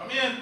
Come in.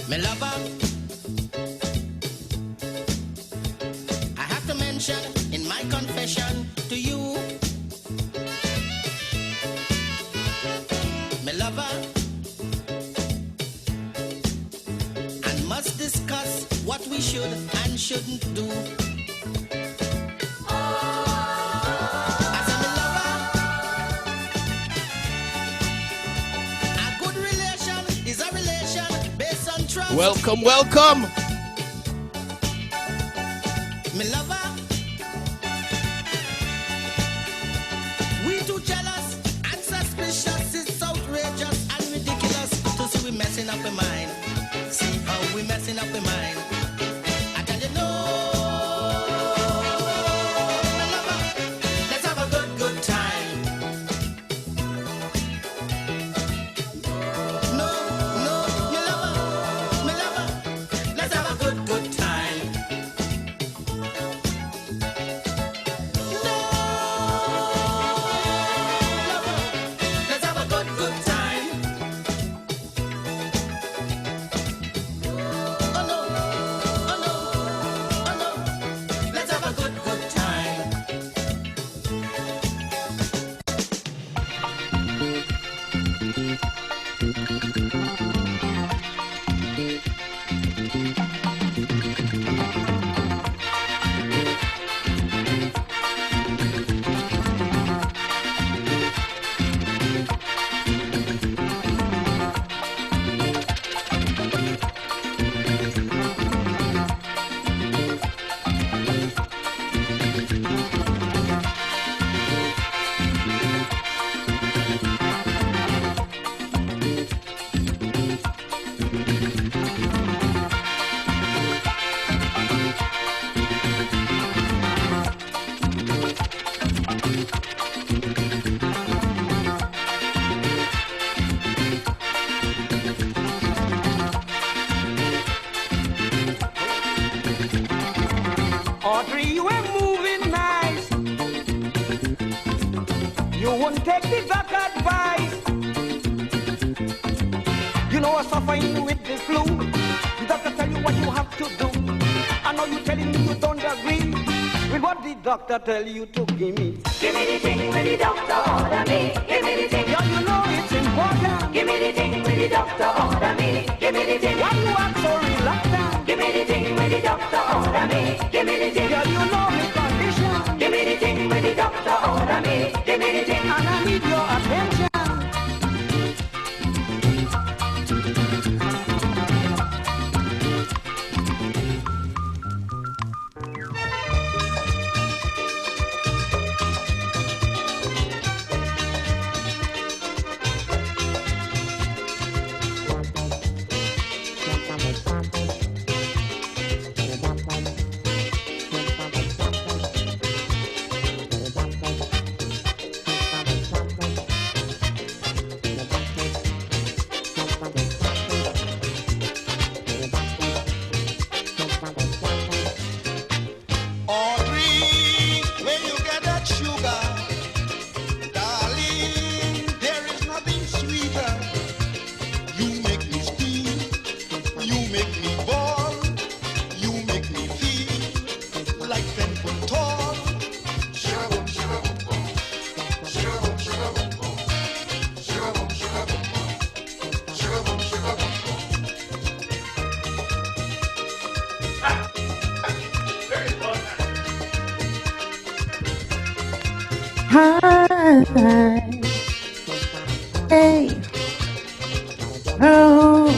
Me lover, I have to mention in my confession to you, me lover, and must discuss what we should and shouldn't do. As a me lover, a good relation is a relation based on trust. Welcome, welcome. Me lover, we too jealous and suspicious. It's outrageous and ridiculous to see we messing up our mind. See how we messing up our mind. I tell you no, me lover, let's have a good time. No, me lover, let's have a good time. Let's have a good time. Oh no, oh no, oh no. Let's have a good time. Audrey, you were moving nice. You won't take the doc advice. You know I'm suffering with the flu. The doctor tell you what you have to do. I know you telling me you don't agree with what the doctor tell you to give me. Give me the thing when the doctor order me. Give me the thing. Yeah, you know it's important. Give me the thing when the doctor order me. Give me the thing. Why you act so reluctant? Give me the thing when the doctor order me. Give me the thing. Yeah, you know me condition. Give me the thing when the doctor order me. Give me the thing. And I need your attention. Hi. Hey. Oh.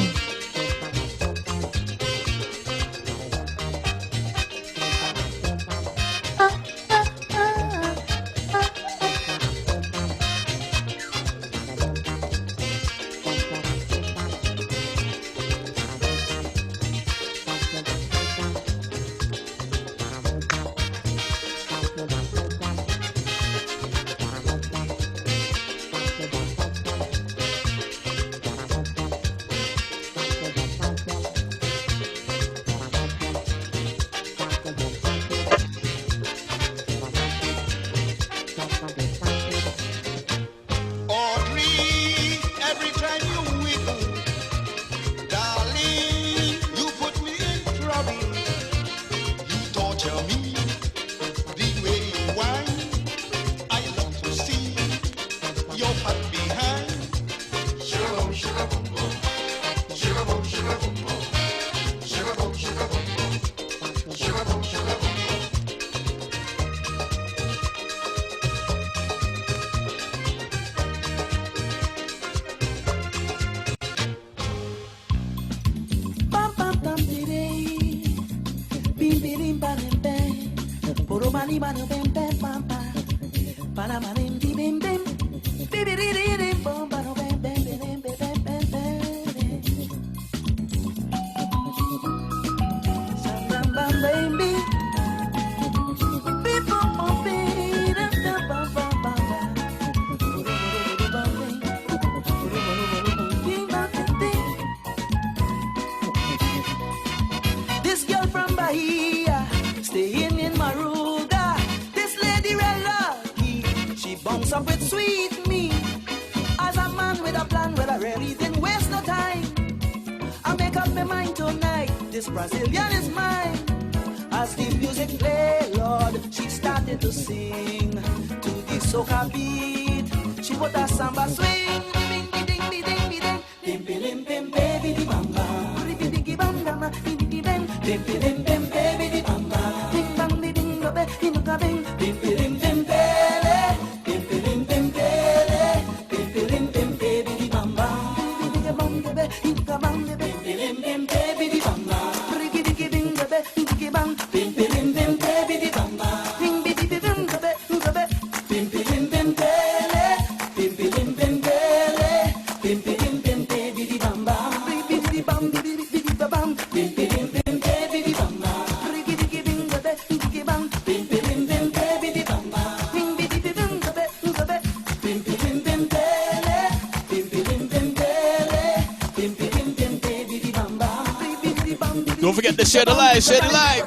This girl from Bahia, staying in Maruga. This lady real lucky, she bumps up with sweet me. As a man with a plan, well I really didn't waste no time. I make up my mind tonight, this Brazilian is mine. As the music play, Lord, she started to sing to the soca beat. She put a samba swing, bing, bing, bing, bing, bing, bing, bing, bing, baby, di bamba, bing, bang, bang, bing, bang, bing, bing, bing, baby, di bamba, bing, bang, bing, bing, bing, bing, bing, bing, bing, bele, bing, bing, bing, bele, bing, bing, bing, baby, di bamba, bing, bing, bang, bing, bang, bing, bing, bing, baby, di bamba, bing, bing, bing, bing, bang, bing, bing, bing, baby, di bamba, bing, bing, bing, bing, bing, bing, bing, bele, bing, bing, bing, bele, bing, bing, bing, baby, di bamba, bing, bing, bing, bang, bing, bing, bing, bang, bing, bing, bing, baby, di bamba, bing, bing, bing, bang, bing, bing, bing, baby, di bamba, bing, bing, bing, bing, bing, bing, bing, bele, bing, bing, bing, bele, bing, bing, bing, baby, di bamba, bing, bing, bing, bang, bing, Don't forget to share the live, share the live.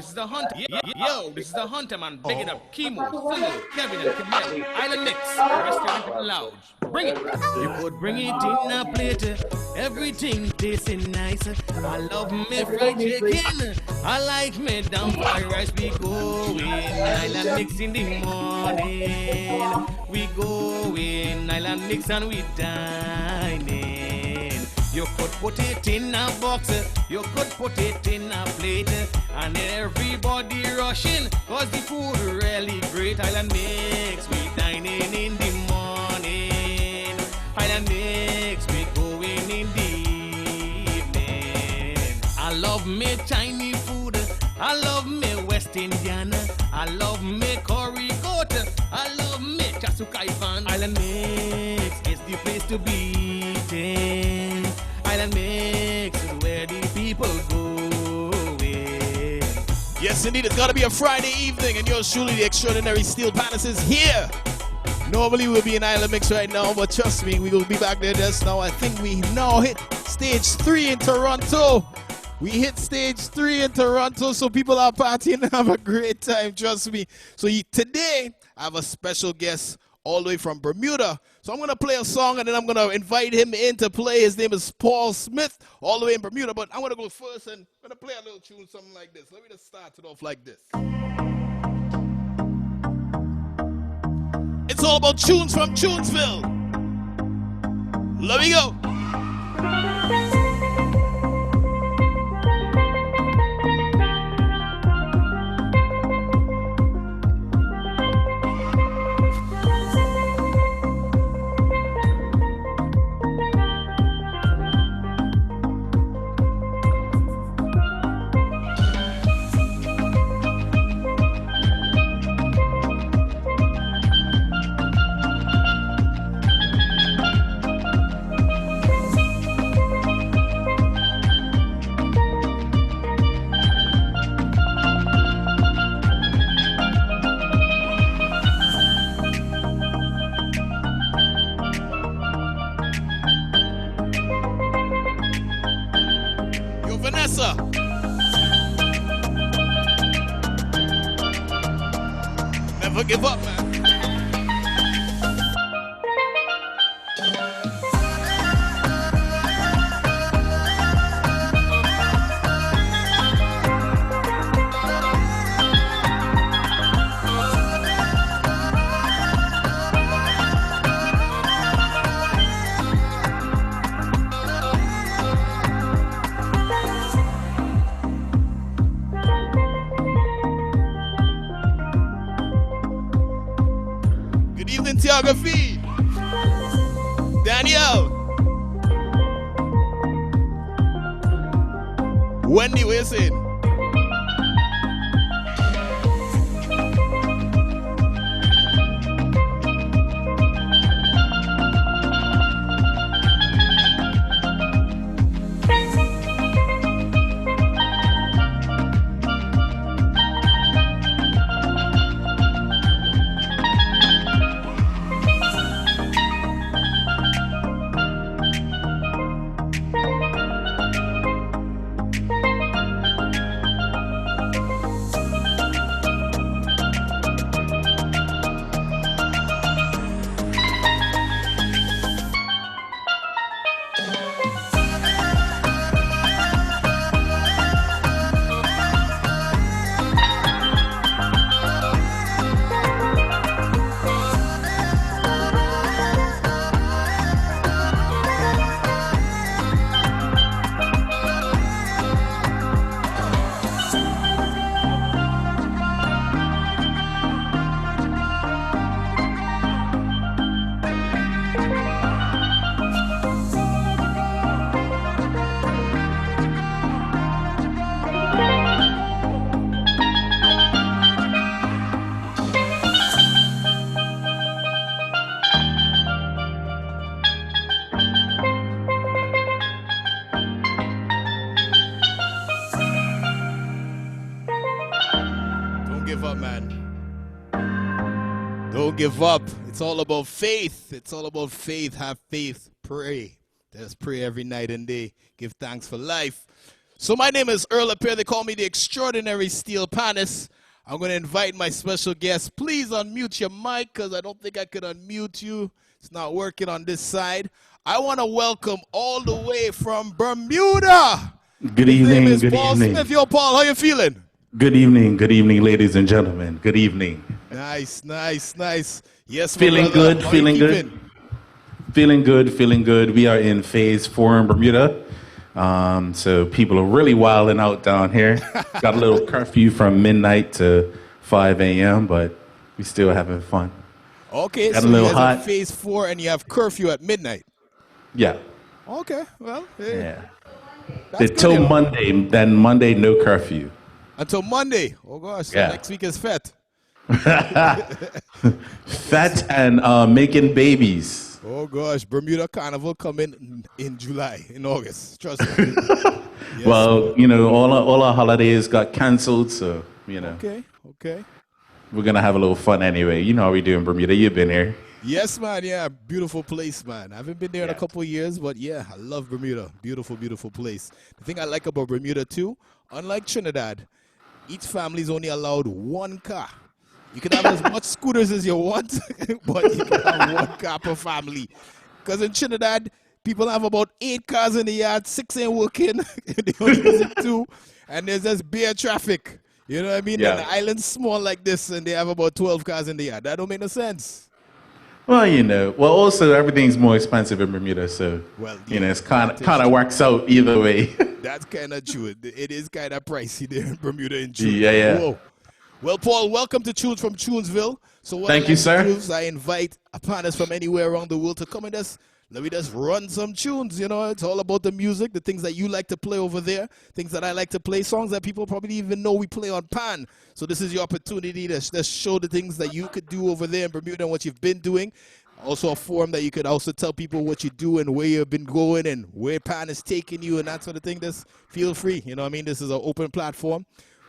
this is the Hunter. Yo, this is the Hunter, man. Bigging up Chemo, Phil, Kevin, and Camille. Island Mix, Restaurant Lounge. Bring it. You could bring it in a plate. Everything tasting nice. I love me fried chicken. I like me down fried rice. We go in Island Mix in the morning. We go in Island Mix and we dining. You could put it in a box, you could put it in a plate, and everybody rushing, cause the food really great. Island Mix, we dining in the morning. Island Mix, we going in the evening. I love me Chinese food, I love me West Indian, I love me curry goat, I love me chasukai fan. Island Mix is the place to be eating. Island Mix is where the people go in. Yes, indeed. It's got to be a Friday evening, and yours truly, the extraordinary Steel Palace, is here. Normally, we'll be in Island Mix right now, but trust me, we will be back there just now. I think we now hit stage 3 in Toronto. We hit stage 3 in Toronto, so people are partying and have a great time, trust me. So today, I have a special guest all the way from Bermuda. So I'm going to play a song, and then I'm going to invite him in to play. His name is Paul Smith, all the way in Bermuda. But I'm going to go first, and I'm going to play a little tune, something like this. Let me just start it off like this. It's all about tunes from Chunesville. Let me go. Vanessa. Never give up, man. Geography. Daniel. Wendy, what you saying? Don't give up. It's all about faith. It's all about faith. Have faith. Pray. Just pray every night and day. Give thanks for life. So my name is Earl Appear. They call me the Extraordinary Steel Panis. I'm going to invite my special guest. Please unmute your mic because I don't think I could unmute you. It's not working on this side. I want to welcome all the way from Bermuda. Good His name evening, is good Paul evening. Smith. Yo, Paul, how you feeling? Good evening, ladies and gentlemen. Good evening. Nice, nice, nice. Yes, my Feeling brother. good, How feeling you good. keeping? Feeling good, feeling good. We are in phase 4 in Bermuda. So people are really wilding out down here. Got a little curfew from midnight to 5 a.m., but we still having fun. Okay, Got so a you little guys hot. are phase 4 and you have curfew at midnight. Yeah, Okay, well, hey, yeah. that's good, Until you know. Monday, then Monday, no curfew. Until Monday. Oh gosh, so Yeah. next week is fete. Fat and making babies. Oh gosh, Bermuda Carnival coming in July, in August. Trust me. Yes. Well, you know, all our holidays got canceled, so, you know. Okay, okay. We're going to have a little fun anyway. You know how we do in Bermuda. You've been here. Yes, man. Yeah, beautiful place, man. I haven't been there in a Yeah. couple of years, but yeah, I love Bermuda. Beautiful, beautiful place. The thing I like about Bermuda too, unlike Trinidad, each family is only allowed one car. You can have as much scooters as you want, but you can have one car per family. Because in Trinidad, people have about 8 cars in the yard, 6 ain't working, they only use 2, and there's just bare traffic. You know what I mean? Yeah. And the island's small like this, and they have about 12 cars in the yard. That don't make no sense. Well, you know. Well, also, everything's more expensive in Bermuda, so, Well, you know, yeah, it's kind that is of works out either way. That's kind of true. It is kind of pricey there in Bermuda in June. Yeah, yeah. Whoa. Well, Paul, welcome to Chunes from Chunesville. So what Thank I you, like to sir. do is I invite partners from anywhere around the world to come and let me just run some tunes. You know, it's all about the music, the things that you like to play over there, things that I like to play, songs that people probably even know we play on Pan. So this is your opportunity to just show the things that you could do over there in Bermuda and what you've been doing. Also a forum that you could also tell people what you do and where you've been going and where Pan is taking you and that sort of thing. Just feel free. You know what I mean? This is an open platform.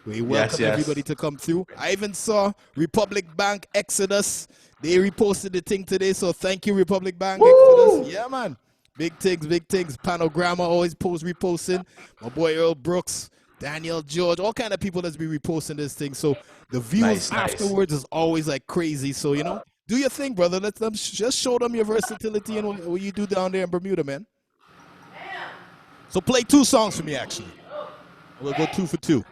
We welcome yes. everybody to come through. I even saw Republic Bank Exodus. They reposted the thing today, so thank you, Republic Bank Exodus. Yeah, man. Big things, big things. Panogramma always reposting. My boy Earl Brooks, Daniel George, all kind of people that's be reposting this thing. So the views Nice. afterwards is always like crazy. So, you know, do your thing, brother. Let them just show them your versatility and what you do down there in Bermuda, man. So play 2 songs for me, actually. We'll go 2 for 2.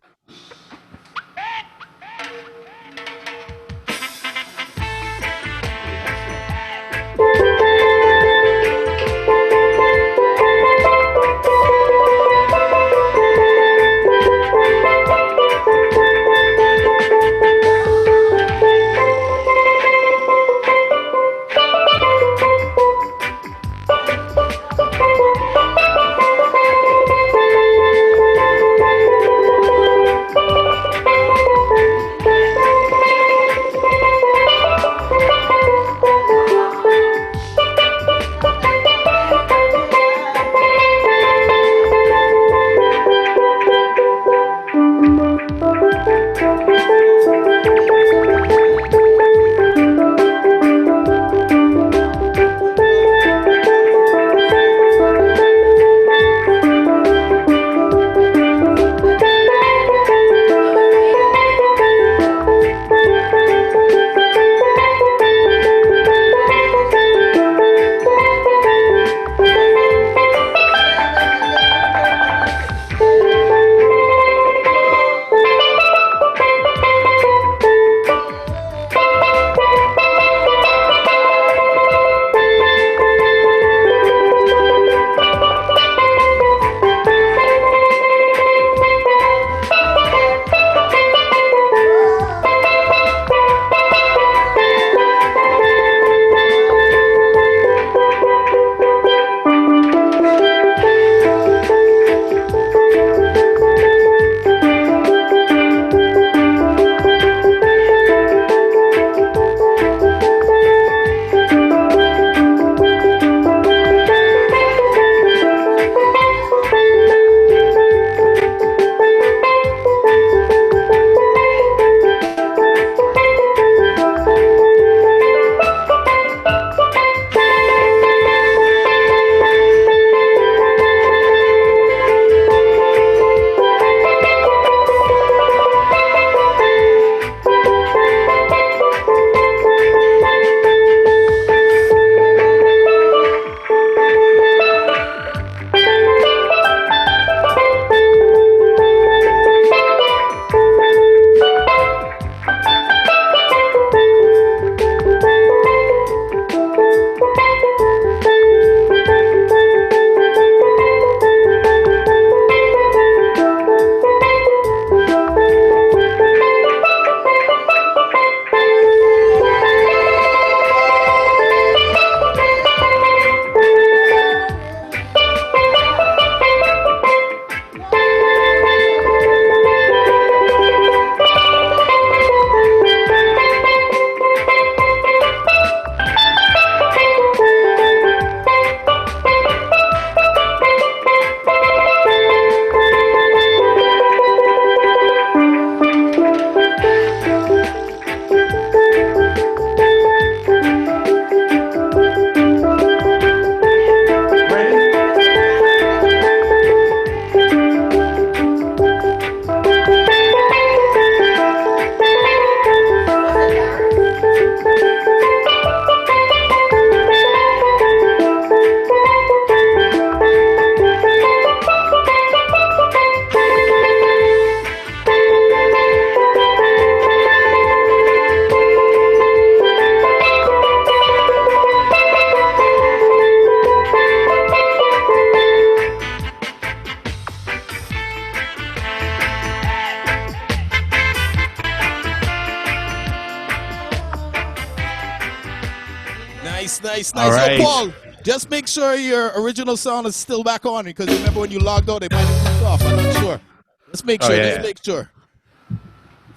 Nice, nice, All nice. right. So, Paul, just make sure your original sound is still back on, because remember when you logged out, they might have clicked off. I'm not sure. Let's make sure. Let's make sure.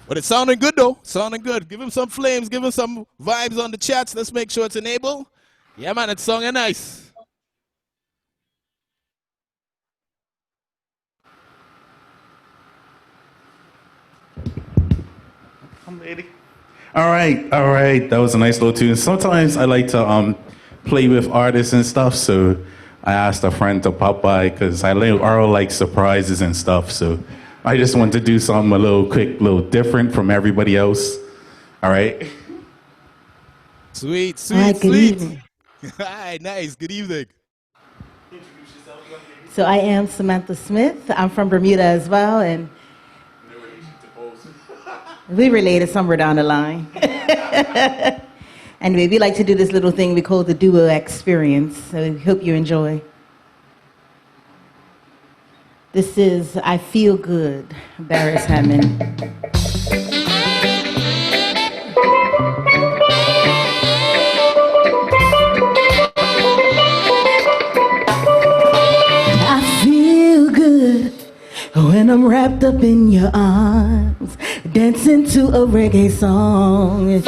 But it's sounding good, though. Sounding good. Give him some flames. Give him some vibes on the chats. Let's make sure it's enabled. Yeah, man, it's sounding nice. All right. That was a nice little tune. Sometimes I like to play with artists and stuff, so I asked a friend to pop by because I like surprises and stuff. So I just want to do something a little quick, a little different from everybody else. All right. Sweet. Hi, good evening. Hi, nice. Good evening. So I am Samantha Smith. I'm from Bermuda as well, and we related somewhere down the line. Anyway, we like to do this little thing we call the duo experience, so we hope you enjoy. This is I Feel Good, Barris Hammond. I feel good when I'm wrapped up in your arms, dancing to a reggae song.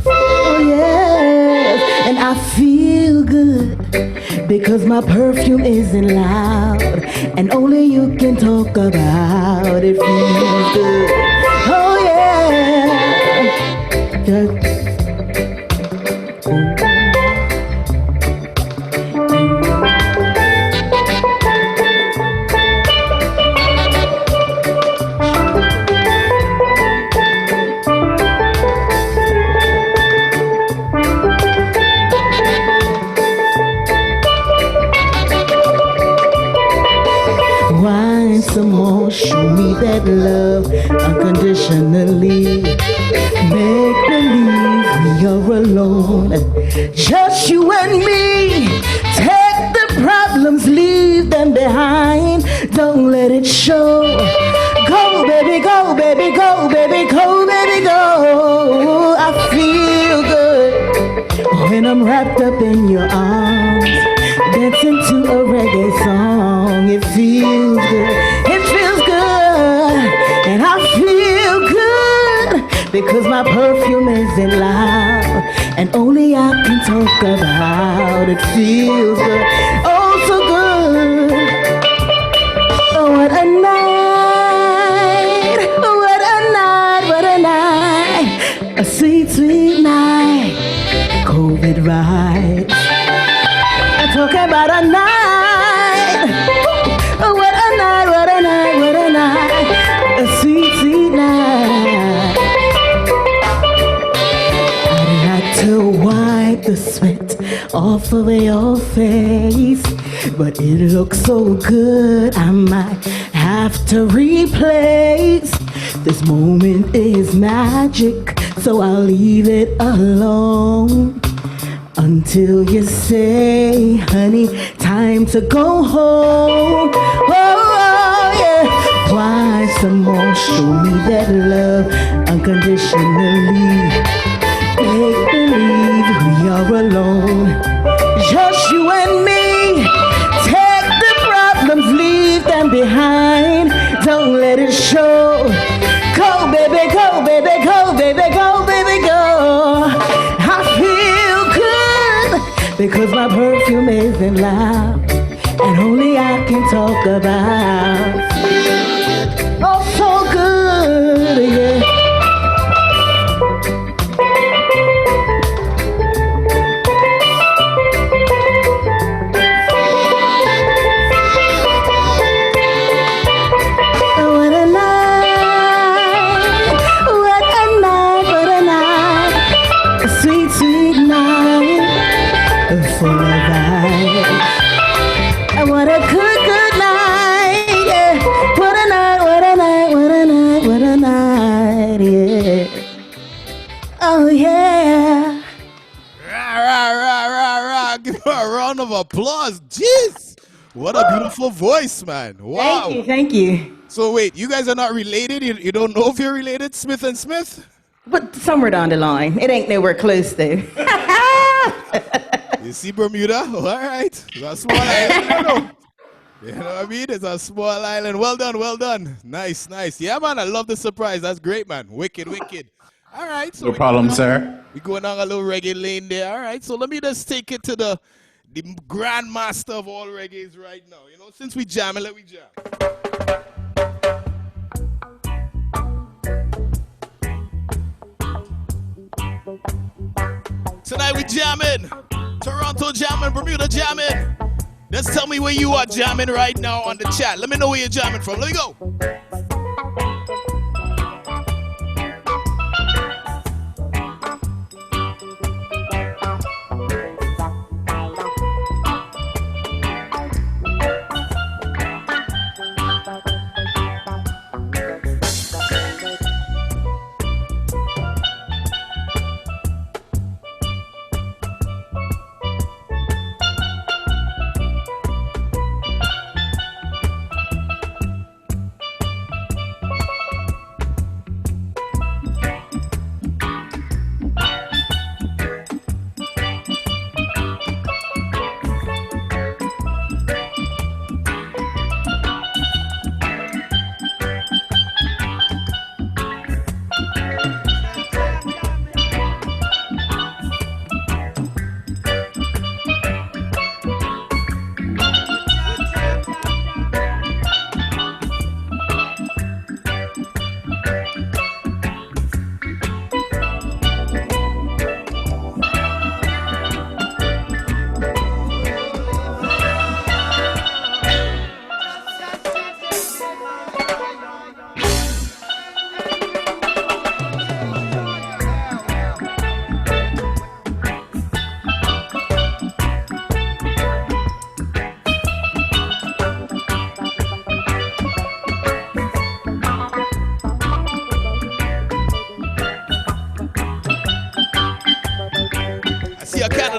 Oh yes, and I feel good because my perfume isn't loud, and only you can talk about it. Feels good. Oh yeah. Some more, show me that love unconditionally. Make believe we are alone, just you and me. Take the problems, leave them behind. Don't let it show. Go, baby, go, baby, go, baby, go, baby, go. I feel good when I'm wrapped up in your arms, dancing to a reggae song. It feels good. It feels good, and I feel good because my perfume isn't loud, and only I can talk about it. Feels good, oh so good. Oh, what a night, what a night, what a night, a sweet, sweet night. COVID vibes. I'm talking about a night. Oh, what a night, what a night, what a night, a sweet, sweet night. I'd like to wipe the sweat off of your face, but it looks so good I might have to replace. This moment is magic, so I'll leave it alone until you say, honey, time to go home. Oh, yeah. Why some more? Show me that love unconditionally. Make believe we are alone, just you and me. Take the problems, leave them behind. Don't let it show. Go, baby, go, baby, go, baby, go, baby, go. I feel good because my perfume isn't loud, and only I can talk about. Oh, so good, yeah. What a night, what a night, what a night, a sweet, sweet night, full of vibes. And what a good, good night, yeah. What a night, what a night, what a night, what a night, yeah. Oh, yeah. Rah, rah, rah, rah, rah. Give her a round of applause. Jeez. What a beautiful voice, man. Wow. Thank you, thank you. So wait, you guys are not related? You don't know if you're related, Smith and Smith? But somewhere down the line. It ain't nowhere close, though. You see Bermuda? All right. It's a small island, you know. You know what I mean? It's a small island. Well done, well done. Nice, nice. Yeah, man, I love the surprise. That's great, man. Wicked, wicked. All right. So No problem, sir. We're going on a little reggae lane there. All right. So let me just take it to the grandmaster of all reggaes right now. You know, since we jamming, let me jam. Tonight we jamming. Toronto jamming, Bermuda jamming. Just tell me where you are jamming right now on the chat. Let me know where you're jamming from. Let me go.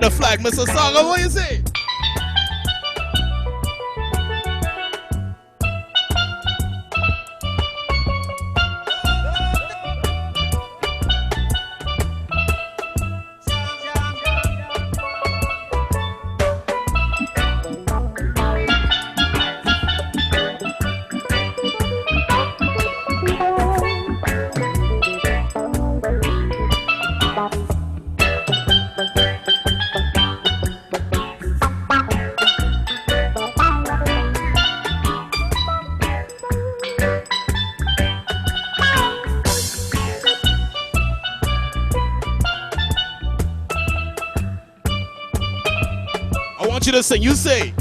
The flag, Mr. Saga, what you say? You to sing. You say.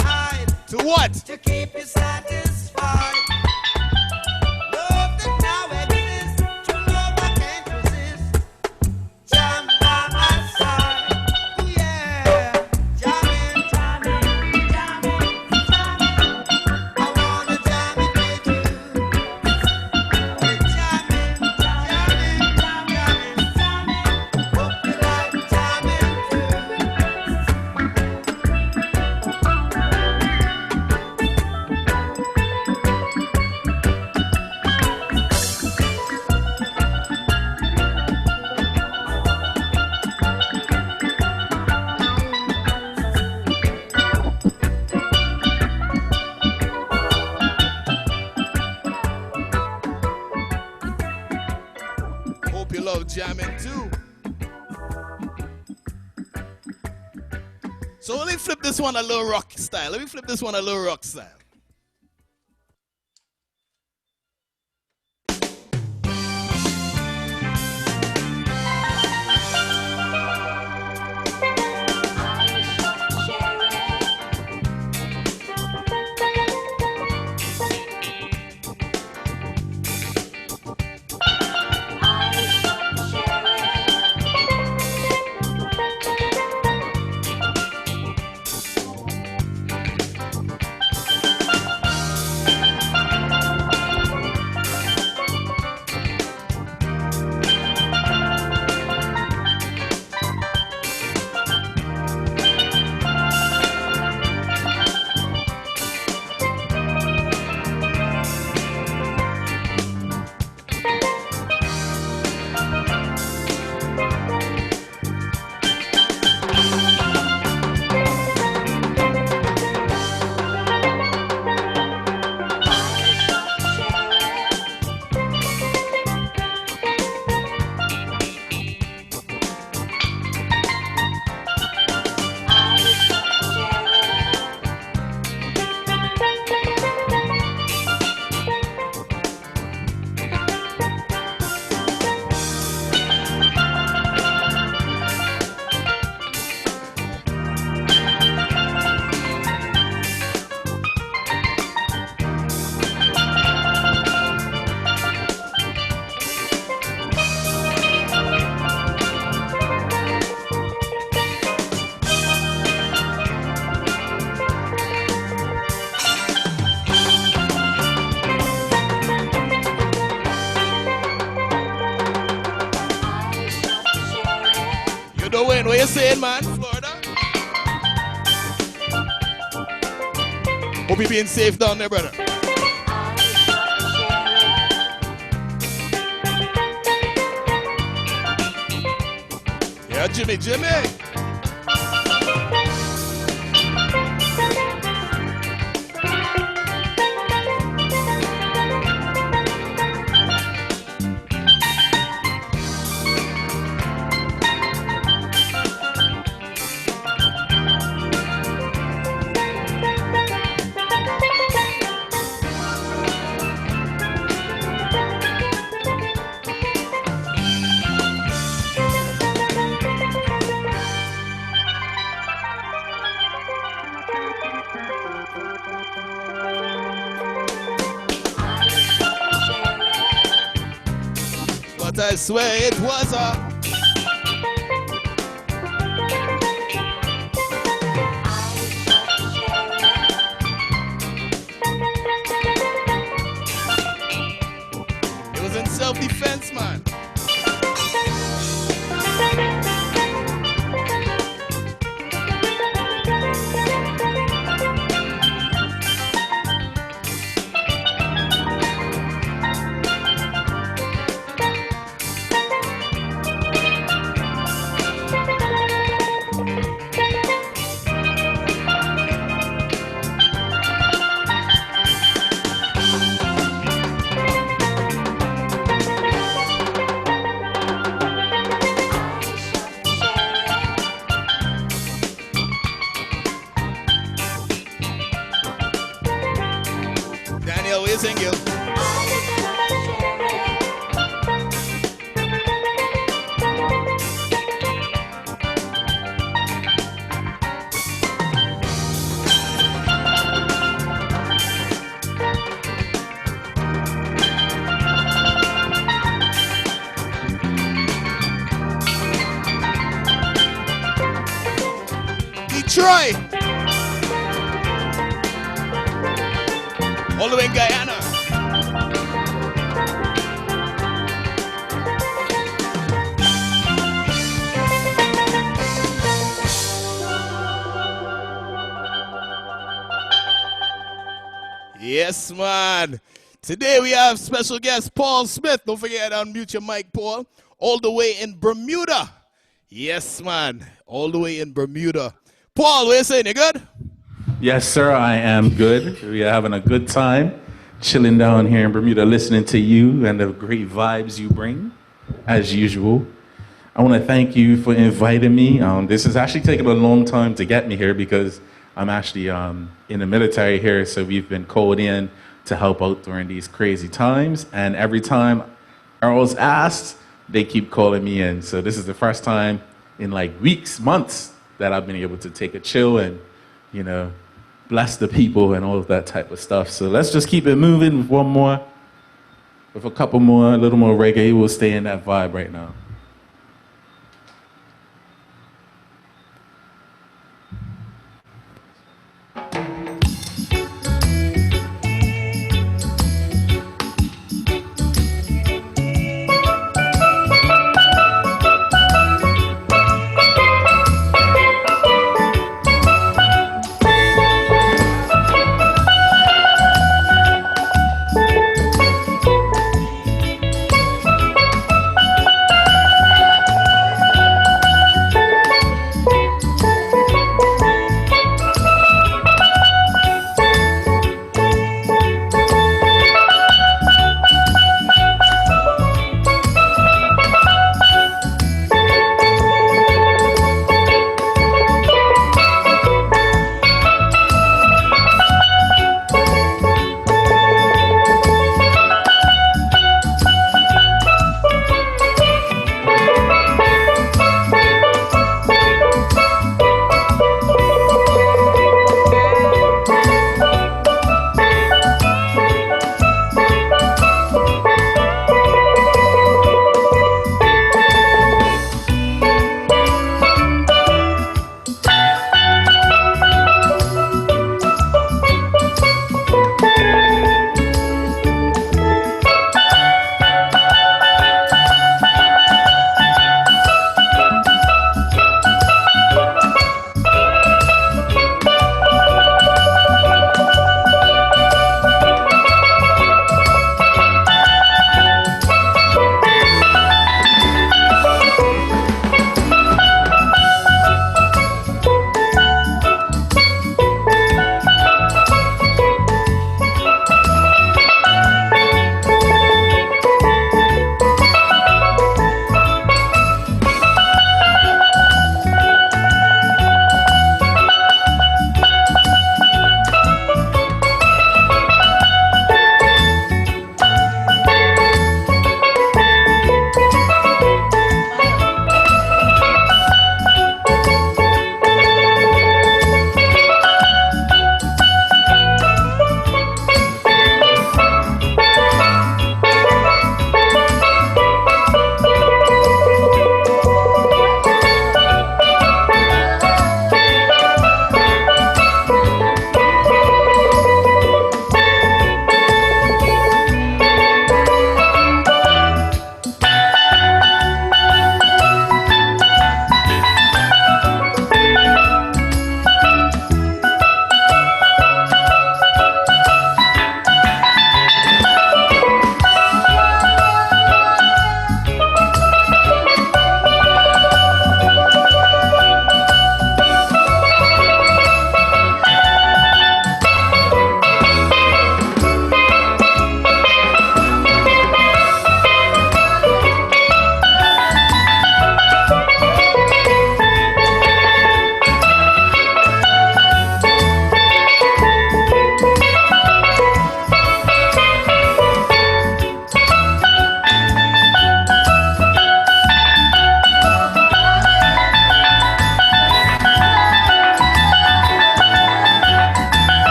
Hide. So let me flip this one a little rock style. Dwayne, what you saying, man? Florida? Hope you being safe down there, brother. Yeah, Jimmy. But I swear it was a it was in self-defense, man. Daniel, we sing you. Detroit. All the way in Guyana. Yes, man. Today we have special guest Paul Smith. Don't forget to unmute your mic, Paul. All the way in Bermuda. Yes, man. All the way in Bermuda. Paul, what are you saying? You good? Yes, sir, I am good. We are having a good time chilling down here in Bermuda, listening to you and the great vibes you bring, as usual. I want to thank you for inviting me. This has actually taken a long time to get me here because I'm actually in the military here, so we've been called in to help out during these crazy times. And every time Earl's asked, they keep calling me in. So this is the first time in like weeks, months, that I've been able to take a chill and, you know, bless the people and all of that type of stuff. So let's just keep it moving with one more, with a couple more, a little more reggae. We'll stay in that vibe right now.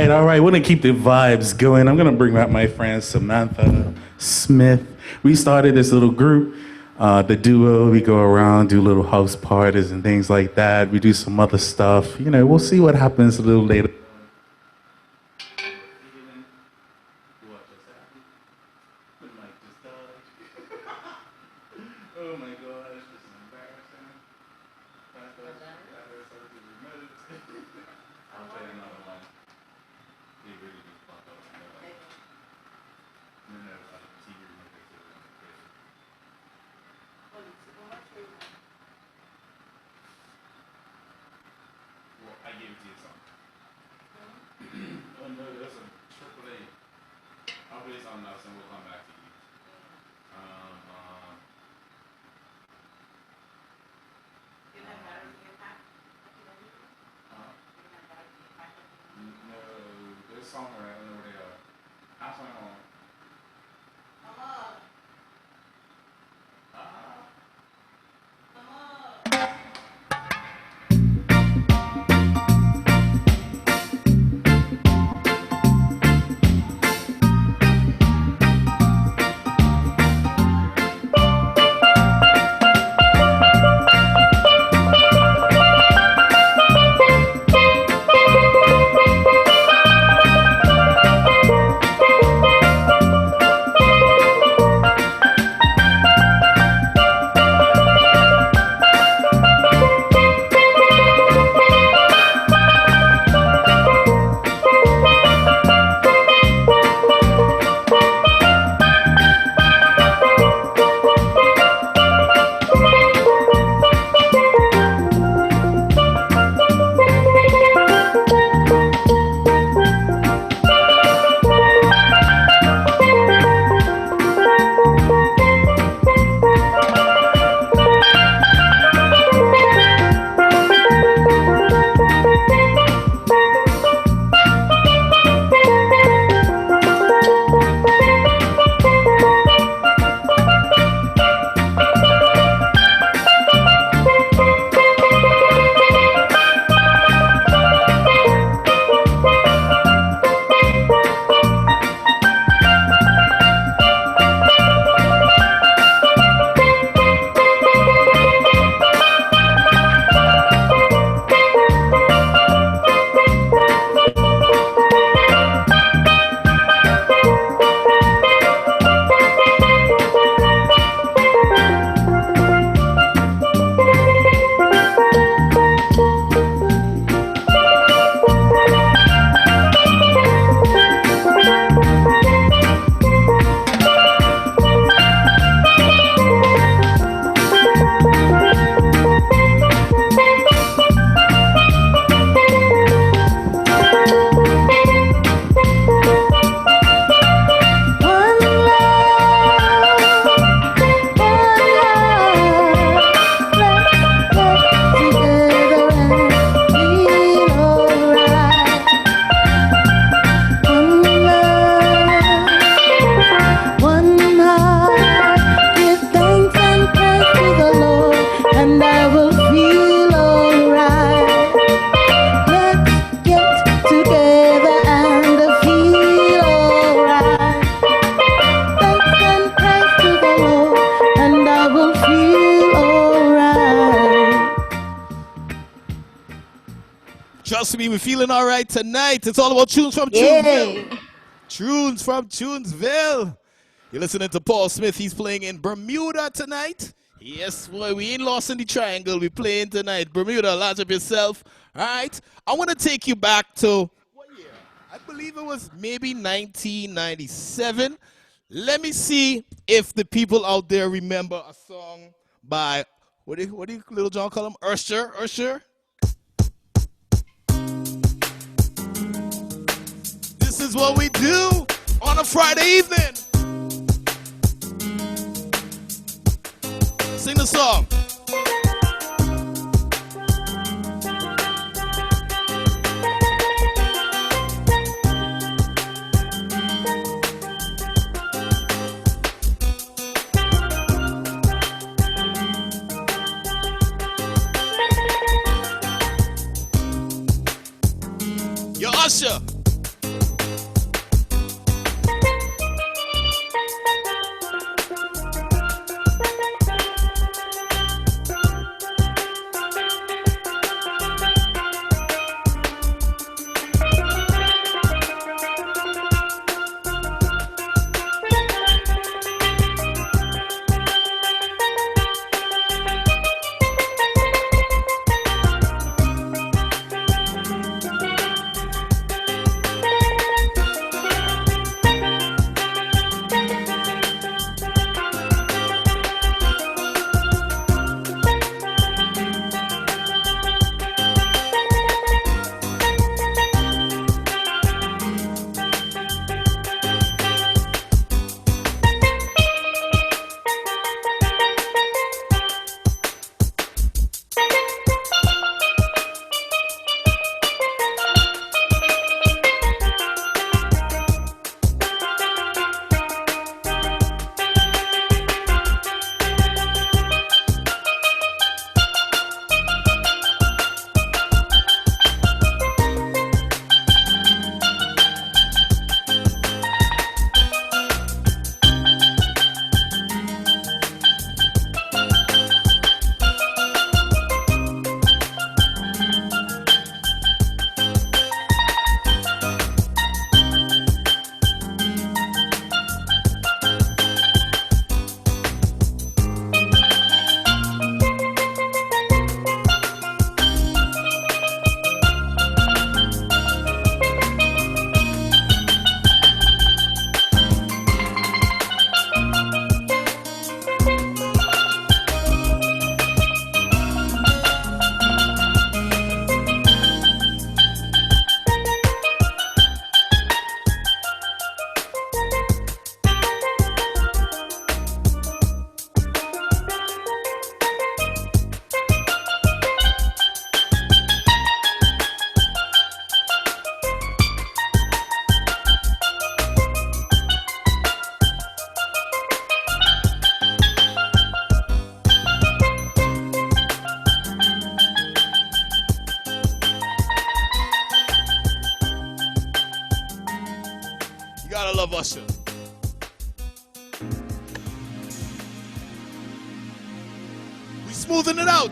All right. We're gonna keep the vibes going. I'm gonna bring back my friend Samantha Smith. We started this little group, the duo. We go around, do little house parties and things like that. We do some other stuff. You know, we'll see what happens a little later. Oh my gosh, this is embarrassing. I'll play another one. something else and we'll come back to you. No, there's song right, I don't know where they are. Pass my home. Trust me, we're feeling all right tonight. It's all about tunes from Chunesville. Tunes from Chunesville. You're listening to Paul Smith. He's playing in Bermuda tonight. Yes, boy, we ain't lost in the triangle. We're playing tonight. Bermuda, large up yourself. All right. I want to take you back to, what year? I believe it was maybe 1997. Let me see if the people out there remember a song by, what do you Little John call him? Usher? This is what we do on a Friday evening. Sing the song. Yo, Usher. Gotta love Usher. We smoothing it out.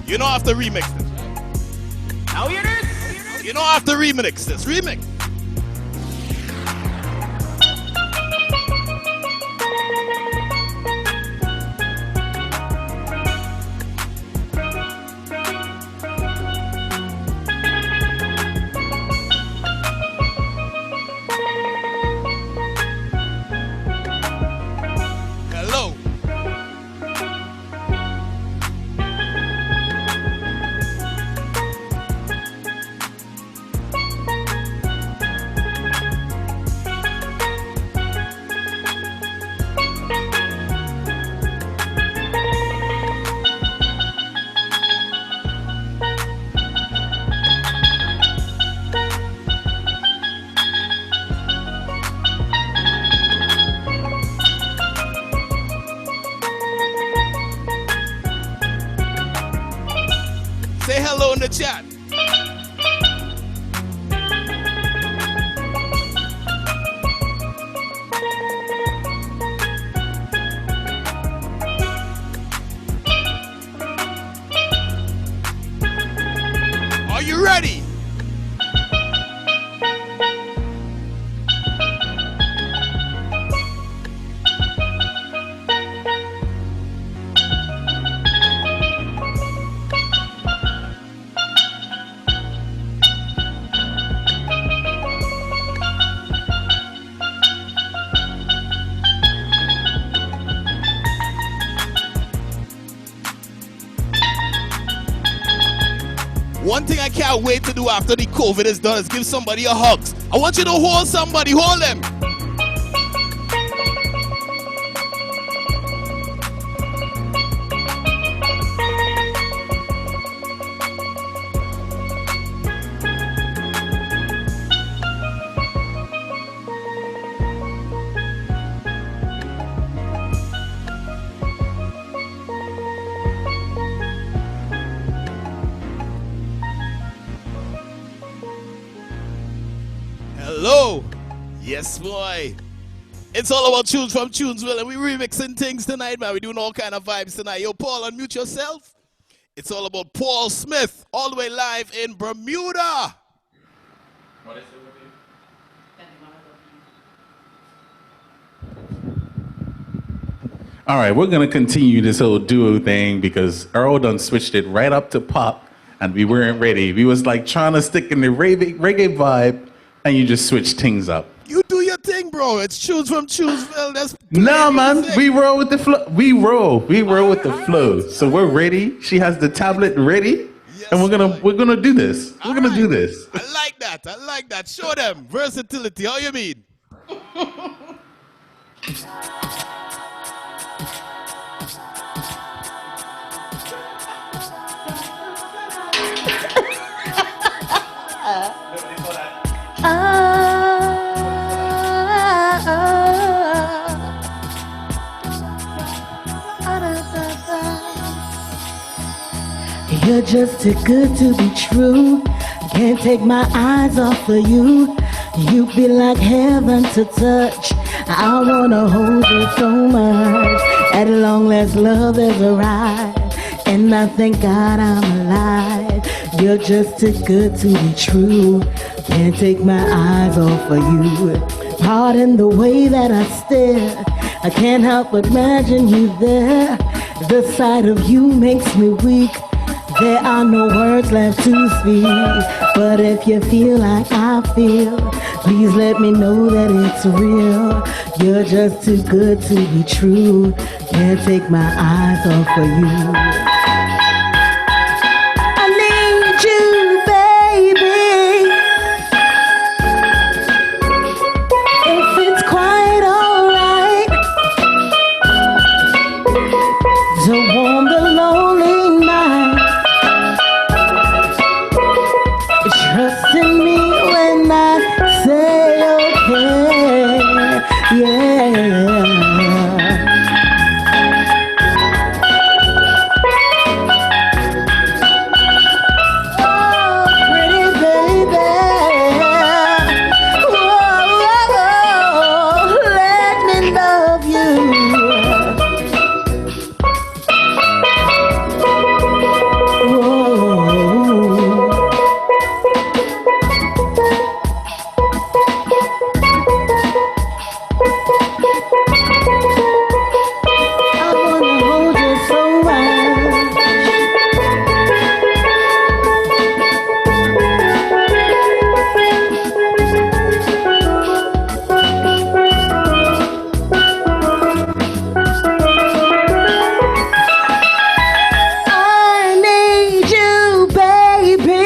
You don't have to remix this, right? Now hear this. You don't have to remix this. Remix. Hello. Say hello in the chat. Are you ready? One thing I can't wait to do after the COVID is done is give somebody a hug. I want you to hold somebody, hold them. Hello. Yes, boy. It's all about tunes from Chunesville, and we remixing things tonight, man. We're doing all kind of vibes tonight. Yo, Paul, unmute yourself. It's all about Paul Smith, all the way live in Bermuda. What is it with you? All right, we're going to continue this whole duo thing because Earl done switched it right up to pop, and we weren't ready. We was like trying to stick in the reggae vibe, and you just switched things up. You do your thing, bro. It's tunes from Chunesville. That's No, man, we roll with the flow. We roll with the flow. So we're ready. She has the tablet ready, Yes, and we're gonna do this. We're gonna do this. I like that. I like that. Show them versatility. How you mean? You're just too good to be true. Can't take my eyes off of you. You feel like heaven to touch. I wanna hold you so much. At long last, love has arrived, and I thank God I'm alive. You're just too good to be true. Can't take my eyes off of you. Pardon the way that I stare. I can't help but imagine you there. The sight of you makes me weak. There are no words left to speak. But if you feel like I feel, please let me know that it's real. You're just too good to be true. Can't take my eyes off of you. I need you, baby. If it's quite alright to warm the lonely night, trust in me when I say okay, yeah. Oh, pretty baby, whoa, let me love you. Whoa. I wanna hold you so much. I need you, baby.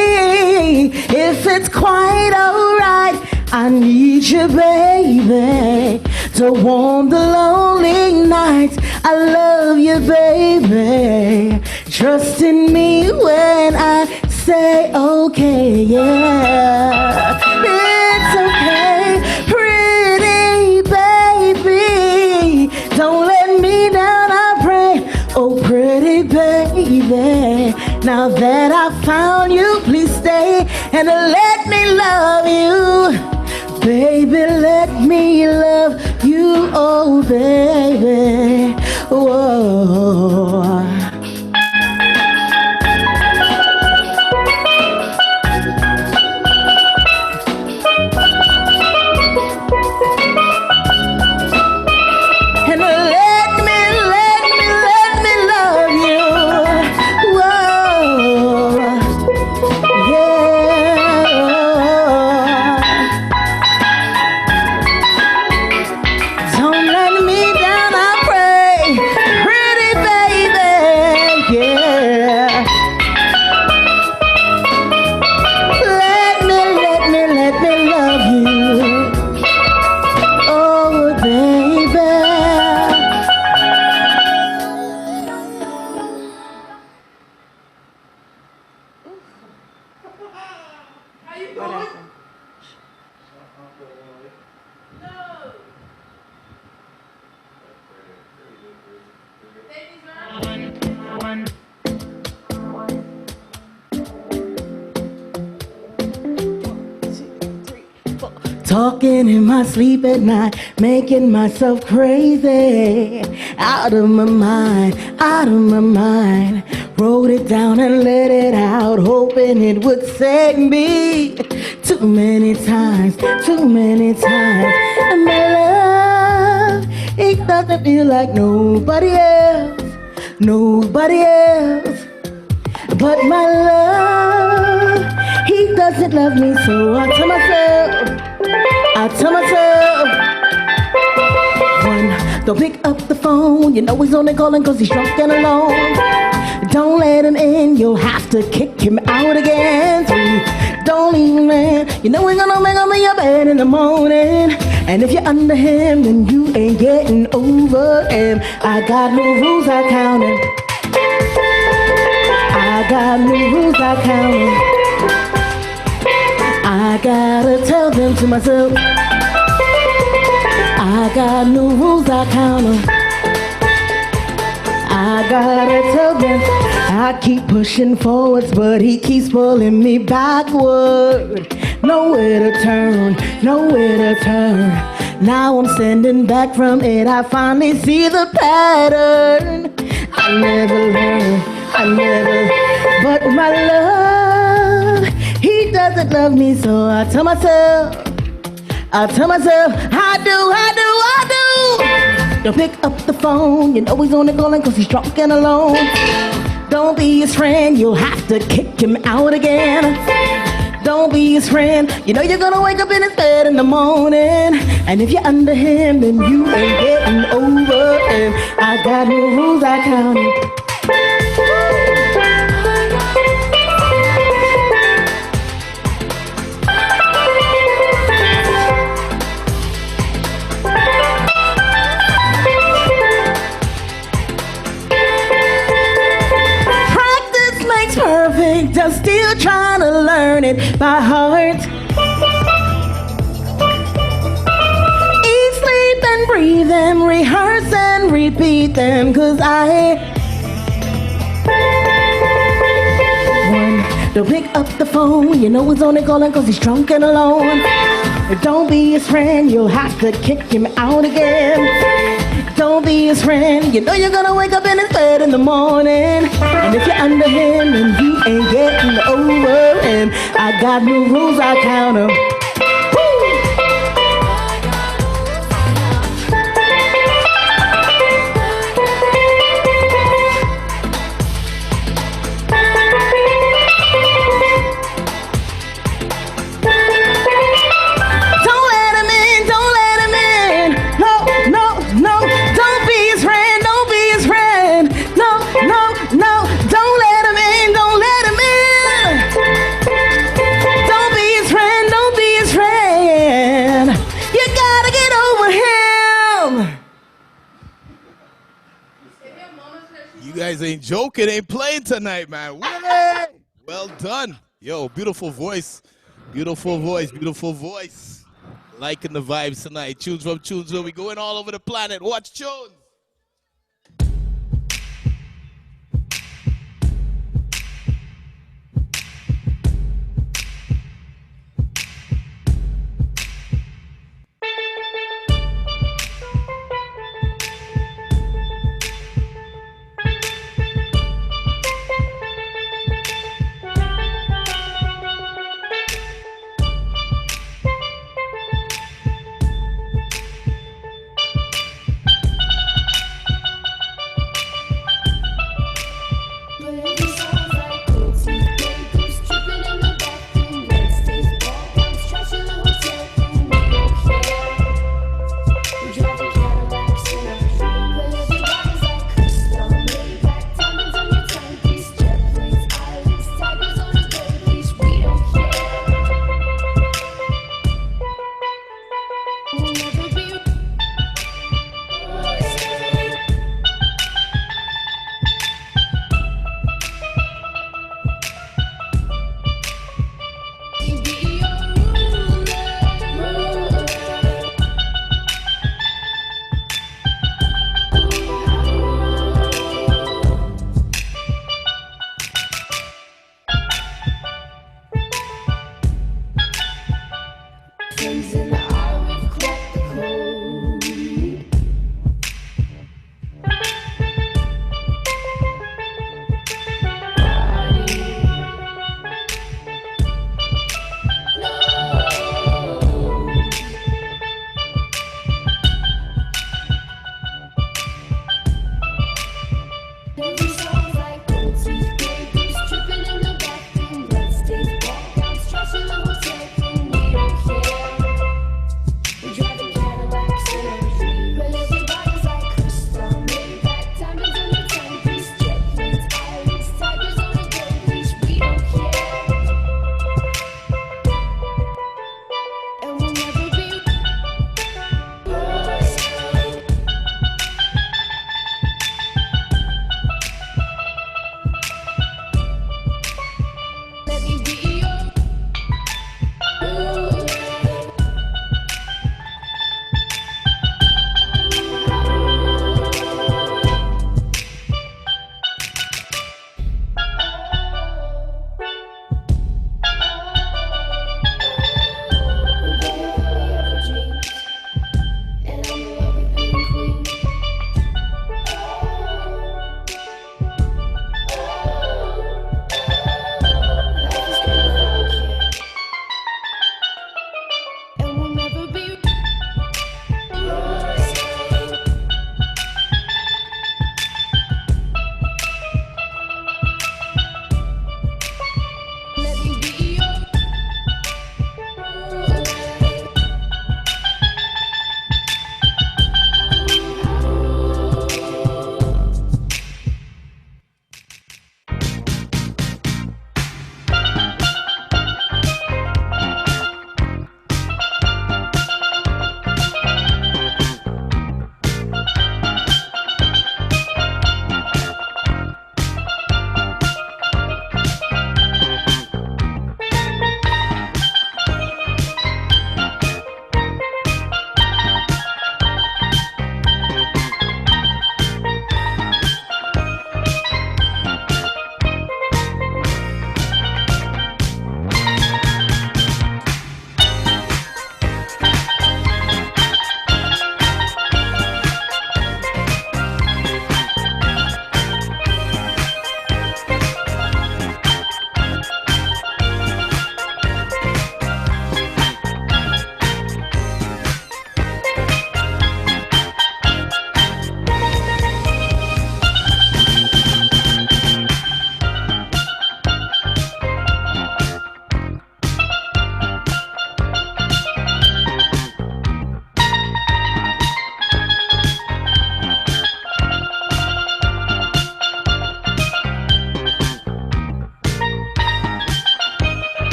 If it's quite alright, I need you, baby, to warm the lonely nights. I love you, baby. Trust in me when I say okay, yeah. It's okay, pretty baby. Don't let me down, I pray. Oh, pretty baby. Now that I found you, please stay and let me love you. Baby, let me love you, oh baby, whoa. And let me love you, whoa, yeah. Don't let me down, I pray, pretty baby, yeah. Let me love you, oh baby. Talking in my sleep at night, making myself crazy. Out of my mind, out of my mind. Wrote it down and let it out, hoping it would save me. Too many times, and my love, it doesn't feel like nobody else. But my love, he doesn't love me, so I tell myself, one, don't pick up the phone. You know he's only calling cause he's drunk and alone. Don't let him in, you'll have to kick him out again. Three, don't leave him in. You know he's gonna make up in your bed in the morning. And if you're under him, then you ain't getting over him. I got no rules, I counted. I got no rules, I counted. I gotta tell them to myself. I got no rules, I count 'em. I gotta tell them I keep pushing forwards, but he keeps pulling me backward. Nowhere to turn, nowhere to turn. Now I'm standing back from it, I finally see the pattern. I never learned, but my love, he doesn't love me, so I tell myself, I do. Don't pick up the phone, you know he's only calling cause he's drunk and alone. Don't be his friend, you'll have to kick him out again. Don't be his friend, you know you're gonna wake up in his bed in the morning. And if you're under him, then you ain't getting over him. I got no rules, I counted. Perfect, I'm still trying to learn it by heart. Eat, sleep, and breathe them, rehearse and repeat them, cause don't pick up the phone, you know he's only calling cause he's drunk and alone. Don't be his friend, you'll have to kick him out again. Don't be his friend, you know you're gonna wake up in his bed in the morning. And if you're under him, then you ain't getting over him. I got no rules, I count 'em. You guys ain't joking, ain't playing tonight, man. Well done. Yo, beautiful voice. Beautiful voice, beautiful voice. Liking the vibes tonight. Tunes from Chunesville. We going all over the planet. Watch Chunes.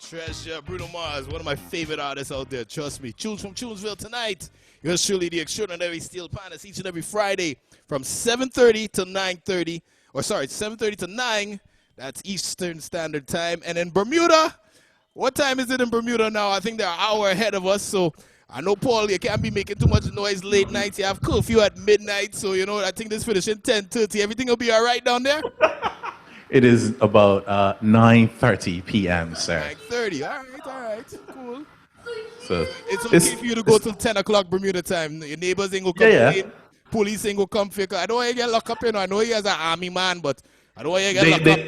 Treasure, Bruno Mars, one of my favorite artists out there, trust me. Chunes from Chunesville tonight. Yours truly, the extraordinary Steel Palace, each and every Friday from 7:30 to 9:30. Or sorry, 7:30 to 9. That's Eastern Standard Time. And in Bermuda, what time is it in Bermuda now? I think they're an hour ahead of us. So I know, Paul, you can't be making too much noise late night. You have curfew at midnight. So, you know, I think this finishing 10:30. Everything will be all right down there? It is about 9:30 p.m., sir. 9:30. All right. Cool. So It's okay for you to go till 10 o'clock Bermuda time. Your neighbors ain't gonna come in. Police ain't gonna come fake. I don't want you to get locked up, you know. I know you as an army man, but I don't want you to get locked up.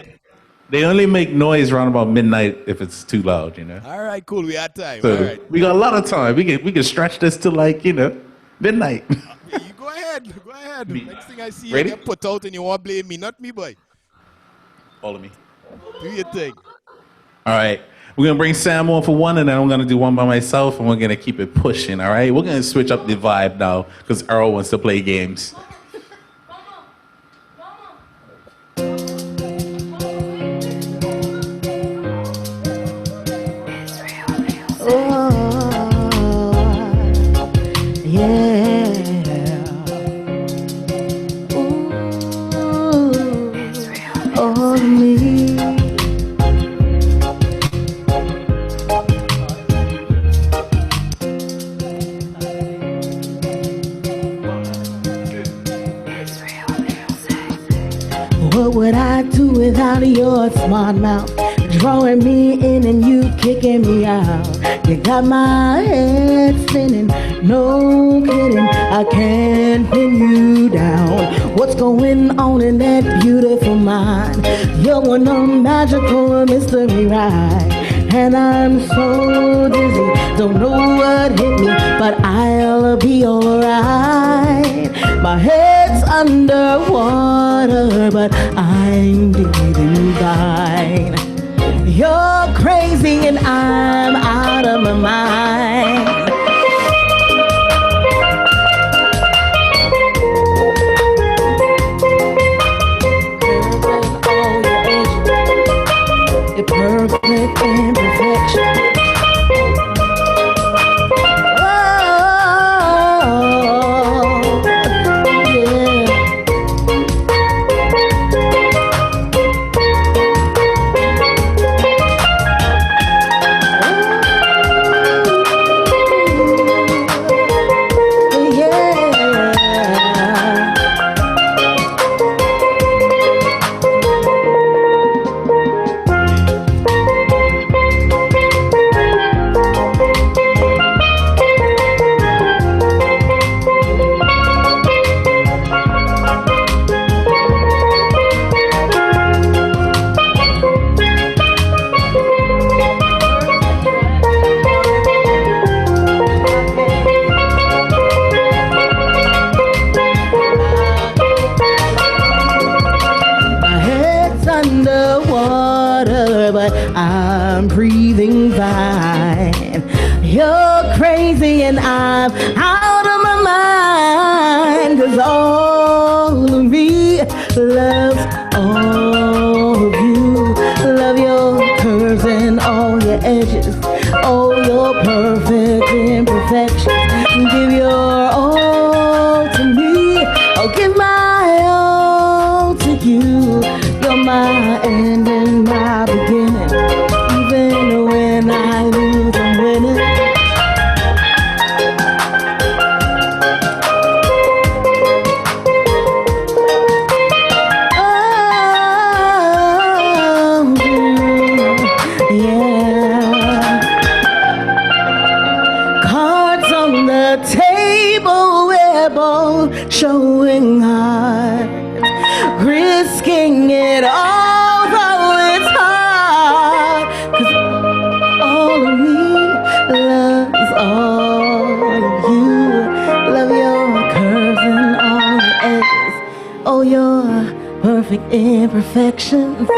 They only make noise around about midnight if it's too loud, you know. All right, cool. We had time. So all right. we got a lot of time. We can stretch this to like, you know, midnight. You go ahead. Go ahead. Next thing I see, Ready? you get put out and you want to blame me. Not me, boy. All of me. Do your thing. All right. We're going to bring Sam on for one, and then I'm going to do one by myself, and we're going to keep it pushing, all right? We're going to switch up the vibe now because Earl wants to play games. What would I do without your smart mouth? Drawing me in and you kicking me out. You got my head spinning, no kidding. I can't pin you down. What's going on in that beautiful mind? You're on a magical mystery ride. And I'm so dizzy, don't know what hit me, but I'll be alright. My head's underwater, but I'm breathing fine. You're crazy and I'm out of my mind. You're perfect imperfection. I'm breathing fine. You're crazy and I'm out of my mind. 'Cause all of me loves all of you. Love your curves and all your edges, all your perfect imperfections. Give your all to me, I'll give my all to you. You're my end and my beginning. Even when I lose, I'm winning. Oh, yeah. Cards on the table, we're both showing heart, risking it all, though it's hard. 'Cause all of me loves all of you. Love your curves and all your edges, oh, your perfect imperfections.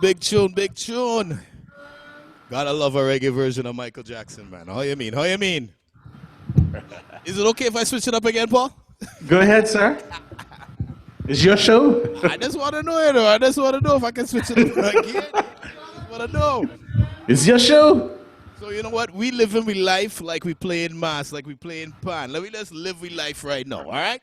big tune, big tune. Gotta love a reggae version of Michael Jackson, man. How you mean? How you mean? Is it okay if I switch it up again, Paul? Go ahead, sir. It's your show. I just want to know, you know. I just want to know if I can switch it up again. I just want to know. It's your show. So you know what? We living with life like we playing mass, like we playing pan. Let me just live with life right now, all right?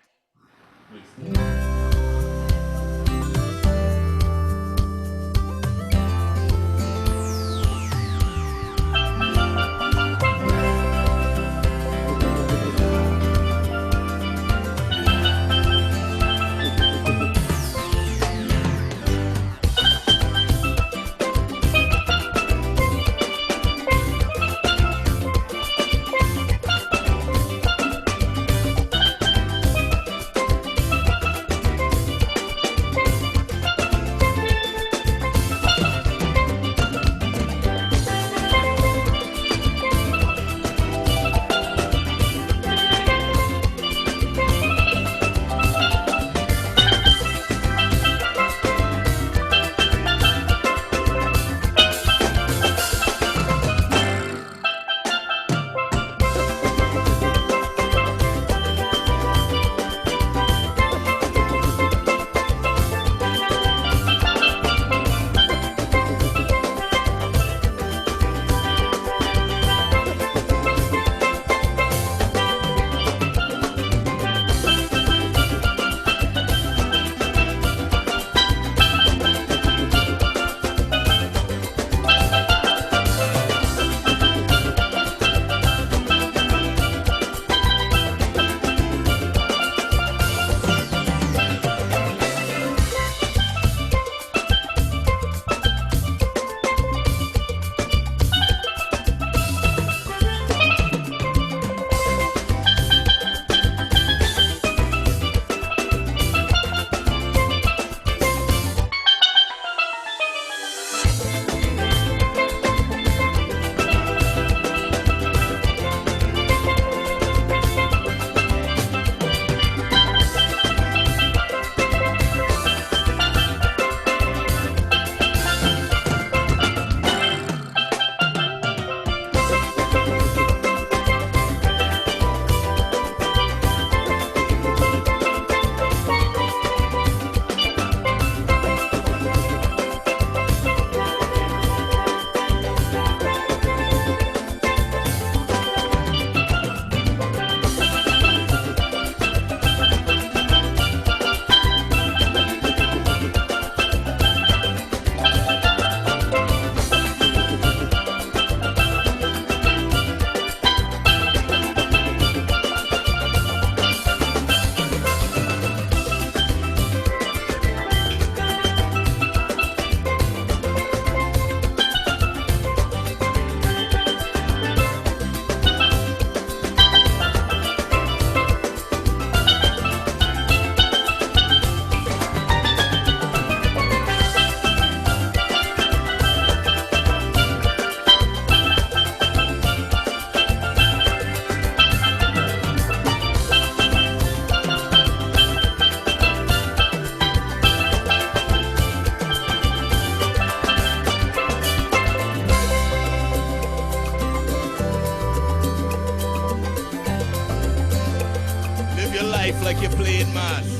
like you're playing mass.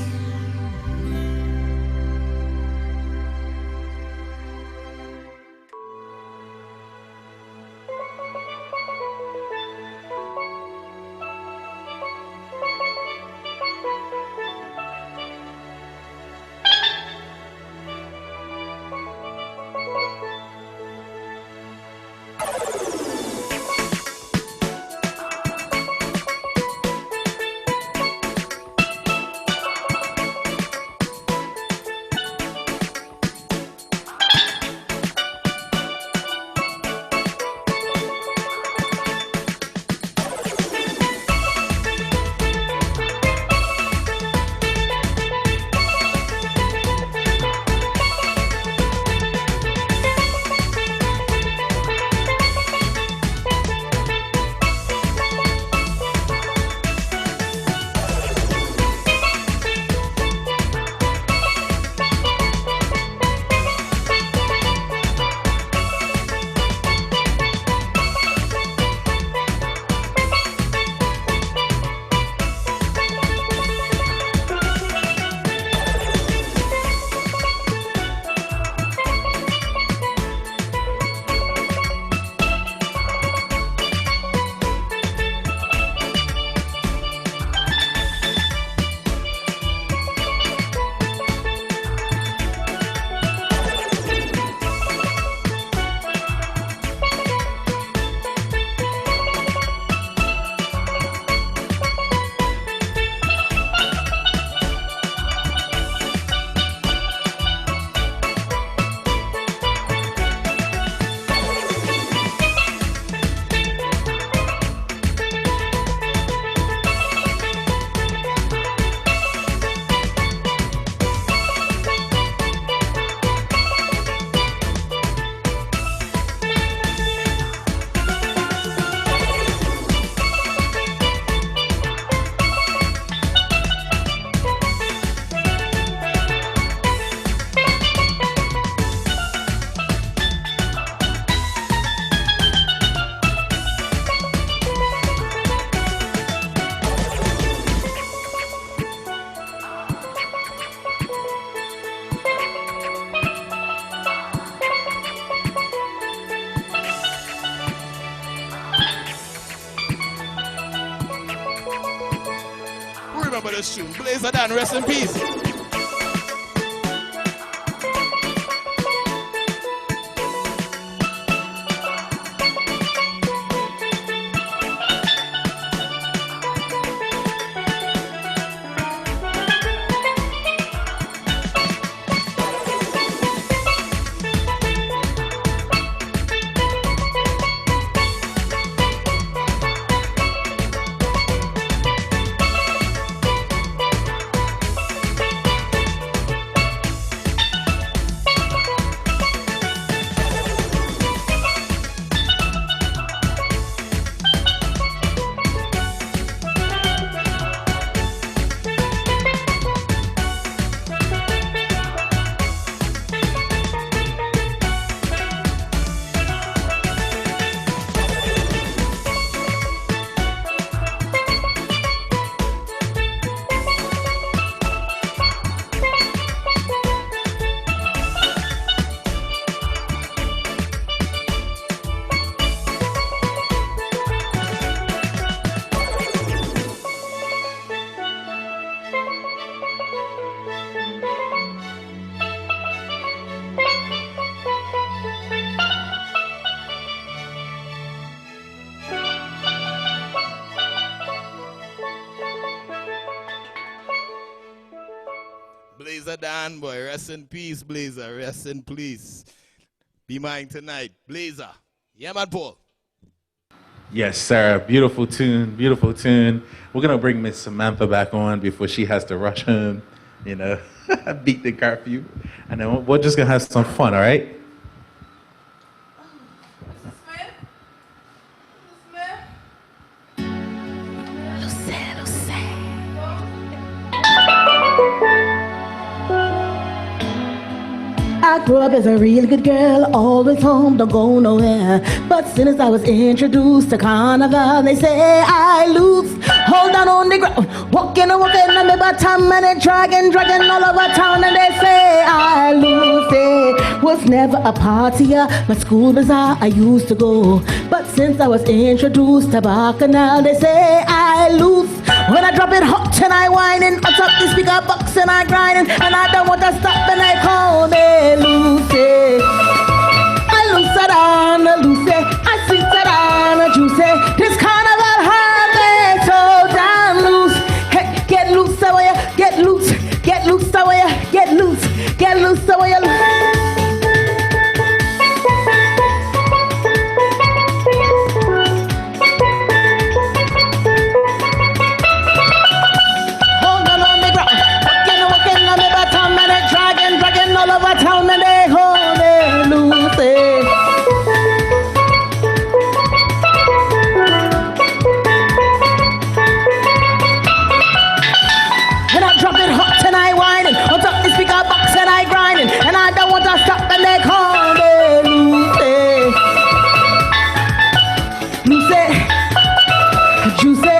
remember this tune. Blazer Dan, rest in peace. Blazer Dan, boy, rest in peace, Blazer, rest in peace. Be mine tonight, Blazer. Yeah, man, Paul. Yes, sir. Beautiful tune, beautiful tune. We're going to bring Miss Samantha back on before she has to rush home, you know, beat the curfew. And then we're just going to have some fun, all right? I grew up as a really good girl, always home, don't go nowhere. But soon as I was introduced to carnival, they say I lose. Hold on the ground, walking and walking, I'm about time and dragging all over town, and they say I lose. It was never a party, my school bazaar I used to go. But since I was introduced to Bacchanal, they say I lose. When I drop it hot and I whining, on top the speaker box and I grinding, and I don't want to stop and they call me Lucy. I lose it on Lucy, I sweet it on juicy. This carnival had me so damn loose. Hey, get loose the way you get loose, get loose the way you get loose, get loose the way you loose. All over town and they hold me Lucy. And I drop it hot and I whining, on top the speaker box and I grinding, and I don't want to stop and they call me Lucy. Lucy, juicy.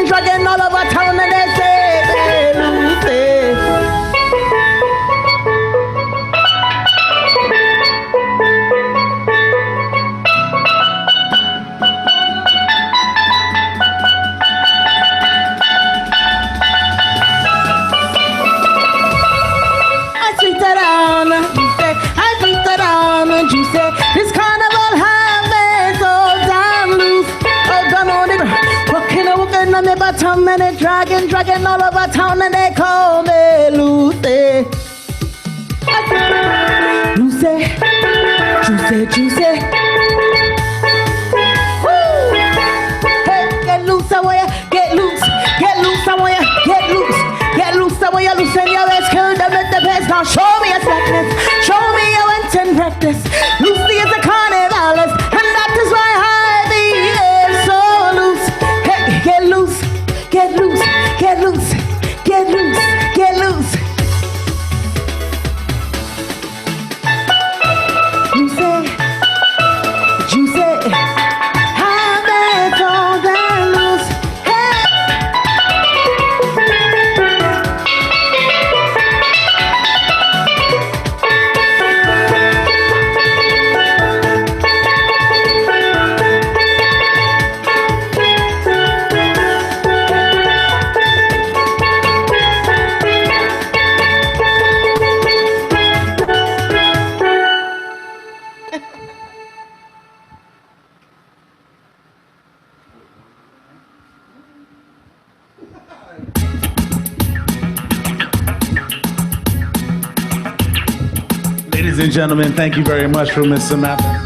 Dragging all over town and they say Lucy. I sweet it on, juicy. I sweet it on, juicy. This carnival has been so damn loose. Oh, down on the ground. Walking on the bottom and they dragging all over town and they call me Lucy. Lucy, juicy, juicy. Woo! Hey, get loose somewhere, get loose somewhere, get loose somewhere, loosen your waist, kill them with the best. Now show me your slackness, show me your went in practice. Lucy is a carnivalist, and that is why I be so loose. Hey, get loose, get loose, get loose, get loose, get loose. Lucy, Ladies and gentlemen, thank you very much for Miss Samantha.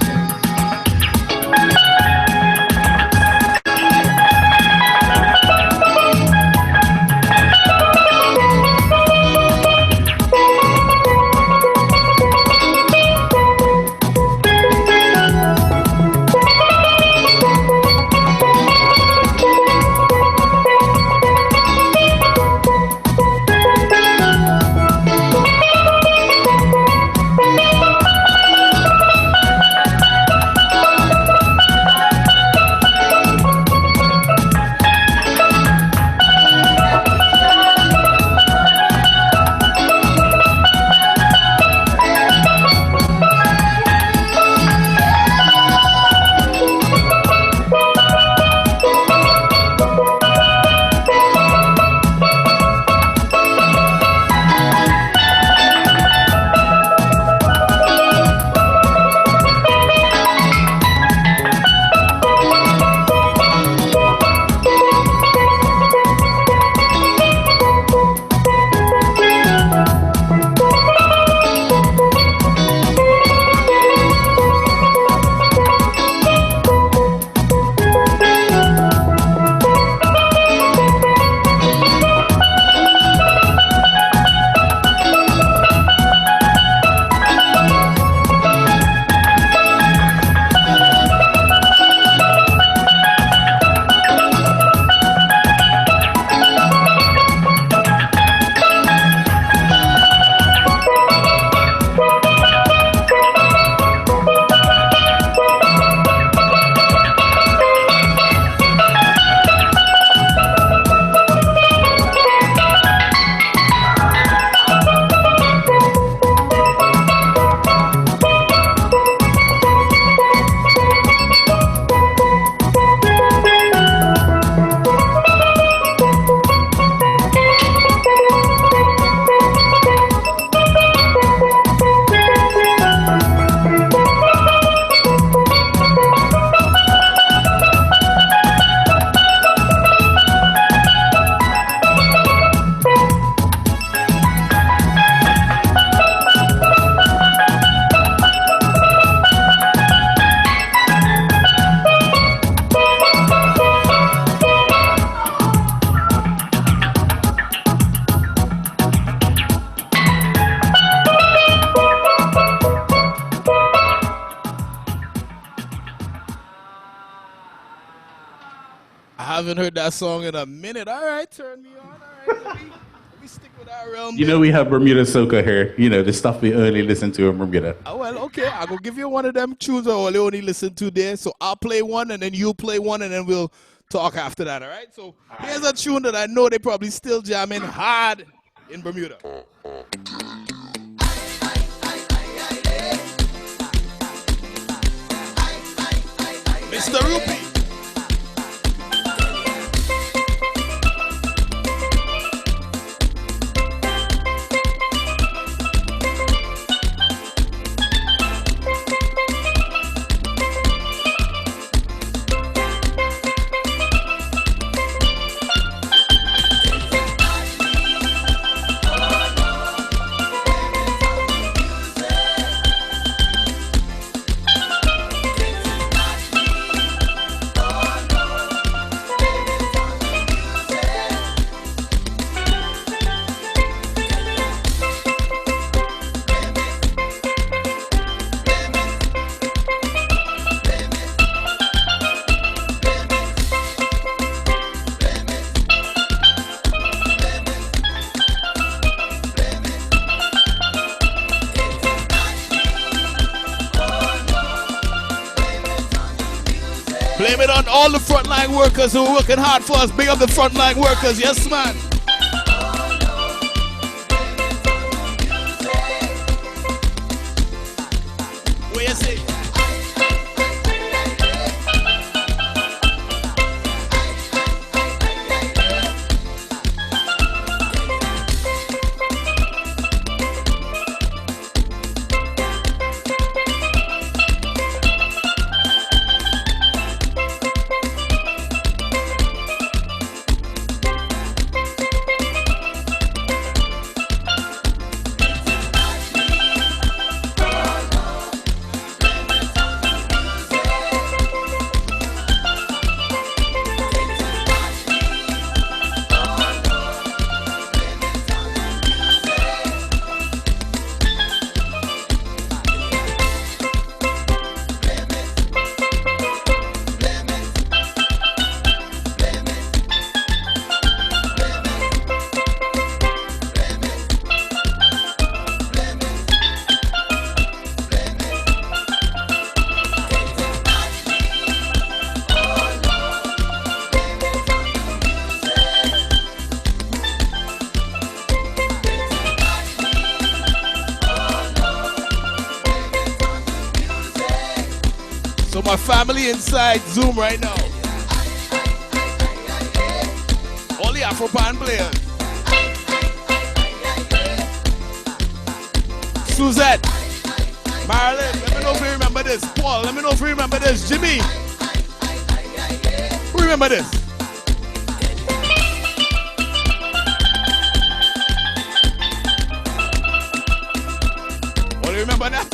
I haven't heard that song in a minute. All right, turn me on. All right, let me stick with our realm. You know we have Bermuda Soca here. You know, the stuff we only listen to in Bermuda. Oh, well, okay. I'll go give you one of them tunes I only listen to there. So I'll play one, and then you'll play one, and then we'll talk after that, all right? So here's a tune that I know they probably still jamming hard in Bermuda. Mr. Rupee. Blame it on all the frontline workers who are working hard for us. Big up the frontline workers. Yes, man. What you say? my family inside Zoom right now. All the Afro-Pan players. Suzette, Marilyn, let me know if you remember this. Paul, let me know if you remember this. Jimmy, who remember this? Oh, you remember that?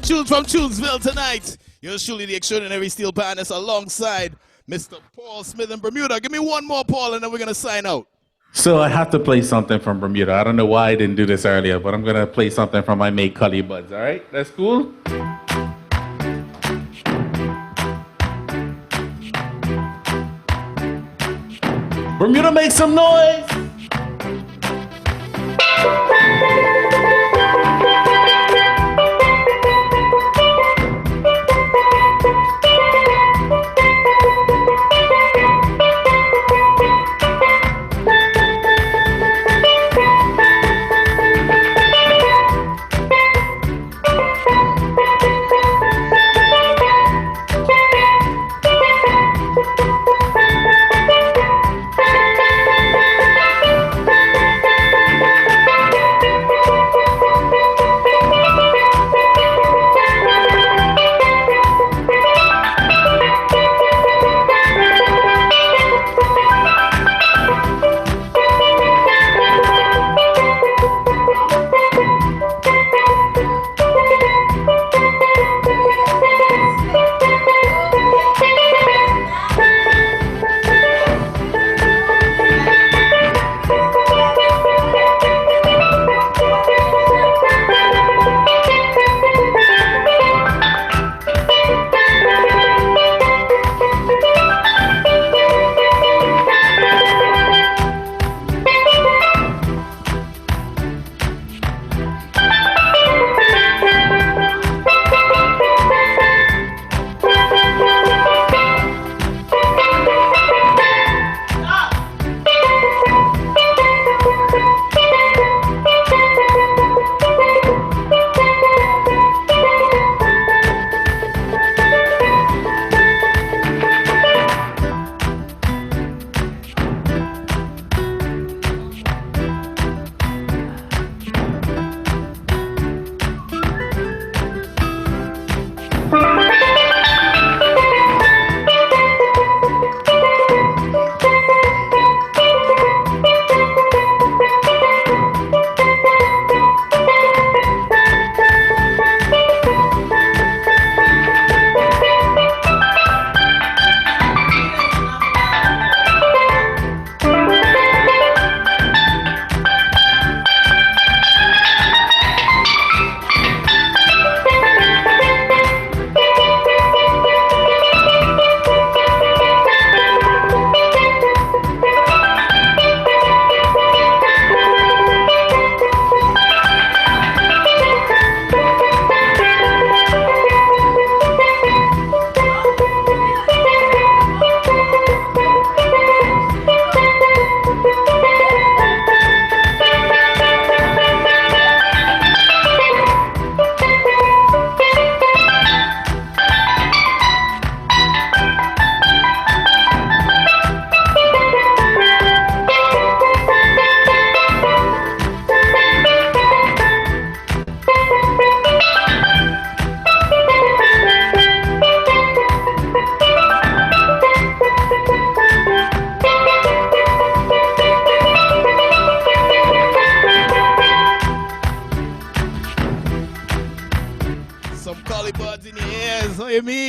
Tunes from Chunesville tonight. Yours truly, the extraordinary steel panelist, alongside Mr. Paul Smith in Bermuda. Give me one more, Paul, and then we're going to sign out. So I have to play something from Bermuda. I don't know why I didn't do this earlier, but I'm going to play something from my mate Cully Buds. All right? That's cool? Bermuda, make some noise!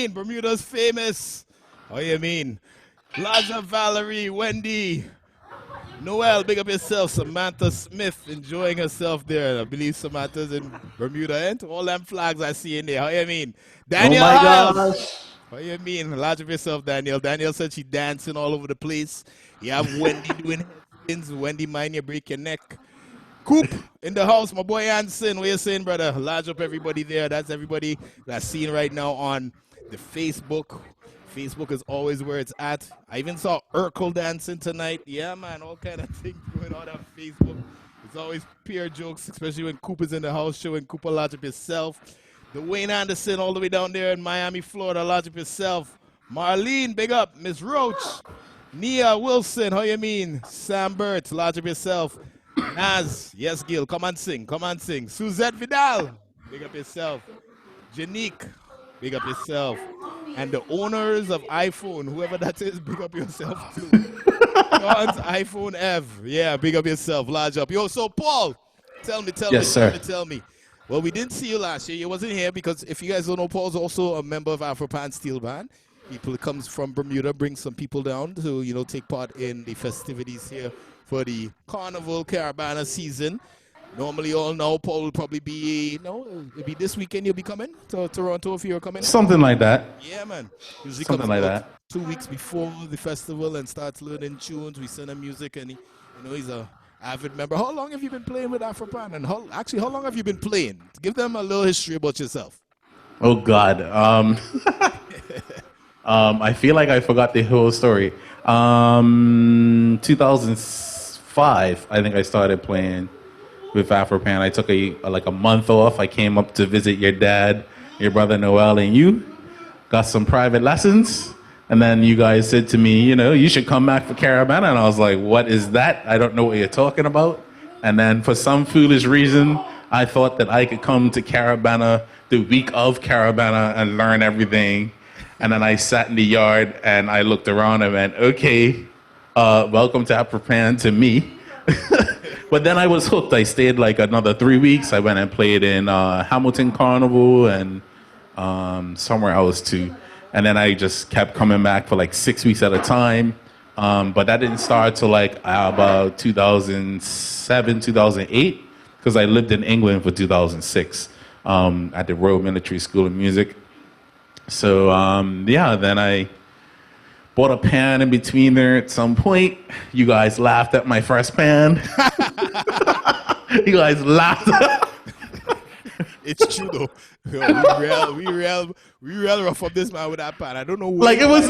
mean? Bermuda's famous. How you mean? Laja, Valerie, Wendy, Noel, big up yourself. Samantha Smith enjoying herself there. I believe Samantha's in Bermuda. And all them flags I see in there. How you mean? Daniel Oh my Hiles. gosh. How you mean? Large of yourself, Daniel. Daniel said she dancing all over the place. You have Wendy doing headspins. Wendy, mind you break your neck. Coop in the house, my boy Anson. What you saying, brother? Large up everybody there. That's everybody that's seen right now on the Facebook. Facebook is always where it's at. I even saw Urkel dancing tonight. Yeah, man, all kind of things going on Facebook. It's always pure jokes, especially when Coop is in the house showing Cooper large up yourself. Dwayne Anderson all the way down there in Miami, Florida, large up yourself. Marlene, big up. Miss Roach. Nia Wilson, how you mean? Sam Burt, large up yourself. Naz, yes, Gil, come and sing, come and sing. Suzette Vidal, big up yourself. Janique, big up yourself. And the owners of iPhone, whoever that is, big up yourself too. John's iPhone F, yeah, big up yourself, large up. Yo, so Paul, tell me. Well, we didn't see you last year. You wasn't here because if you guys don't know, Paul's also a member of Afropan Steel Band. He comes from Bermuda, brings some people down to, take part in the festivities here for the Carnival Caravana season. Normally, all know Paul will probably be, it'll be this weekend you'll be coming to Toronto if you're coming. Something like that. Yeah, man. Usually Something comes like about that. 2 weeks before the festival and starts learning tunes. We send him music and he's a avid member. How long have you been playing with Afropan? And how long have you been playing? Give them a little history about yourself. Oh God. I feel like I forgot the whole story. 2005, I think I started playing with Afropan. I took a month off. I came up to visit your dad, your brother Noel, and you. Got some private lessons. And then you guys said to me, you should come back for Caravana. And I was like, what is that? I don't know what you're talking about. And then for some foolish reason, I thought that I could come to Caravana the week of Caravana and learn everything. And then I sat in the yard and I looked around and went, okay, welcome to Afropan to me. But then I was hooked. I stayed like another 3 weeks. I went and played in Hamilton Carnival and somewhere else too. And then I just kept coming back for like 6 weeks at a time. But that didn't start till like about 2007, 2008, because I lived in England for 2006 at the Royal Military School of Music. So then I bought a pan in between there at some point. You guys laughed at my first pan. You guys laughed. It's true though. Yo, we real rough up this man with that pan. I don't know what. It was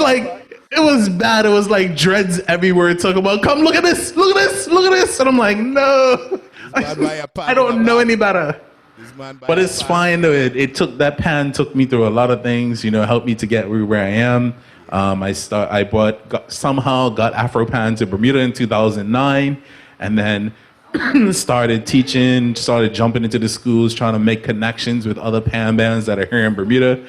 bad. It was like dreads everywhere. Talking about, come look at this, look at this, look at this, and I'm like, no, I don't know any better. But it's fine though. That pan took me through a lot of things. Helped me to get where I am. Somehow got Afropan to Bermuda in 2009, and then started teaching, started jumping into the schools, trying to make connections with other pan bands that are here in Bermuda.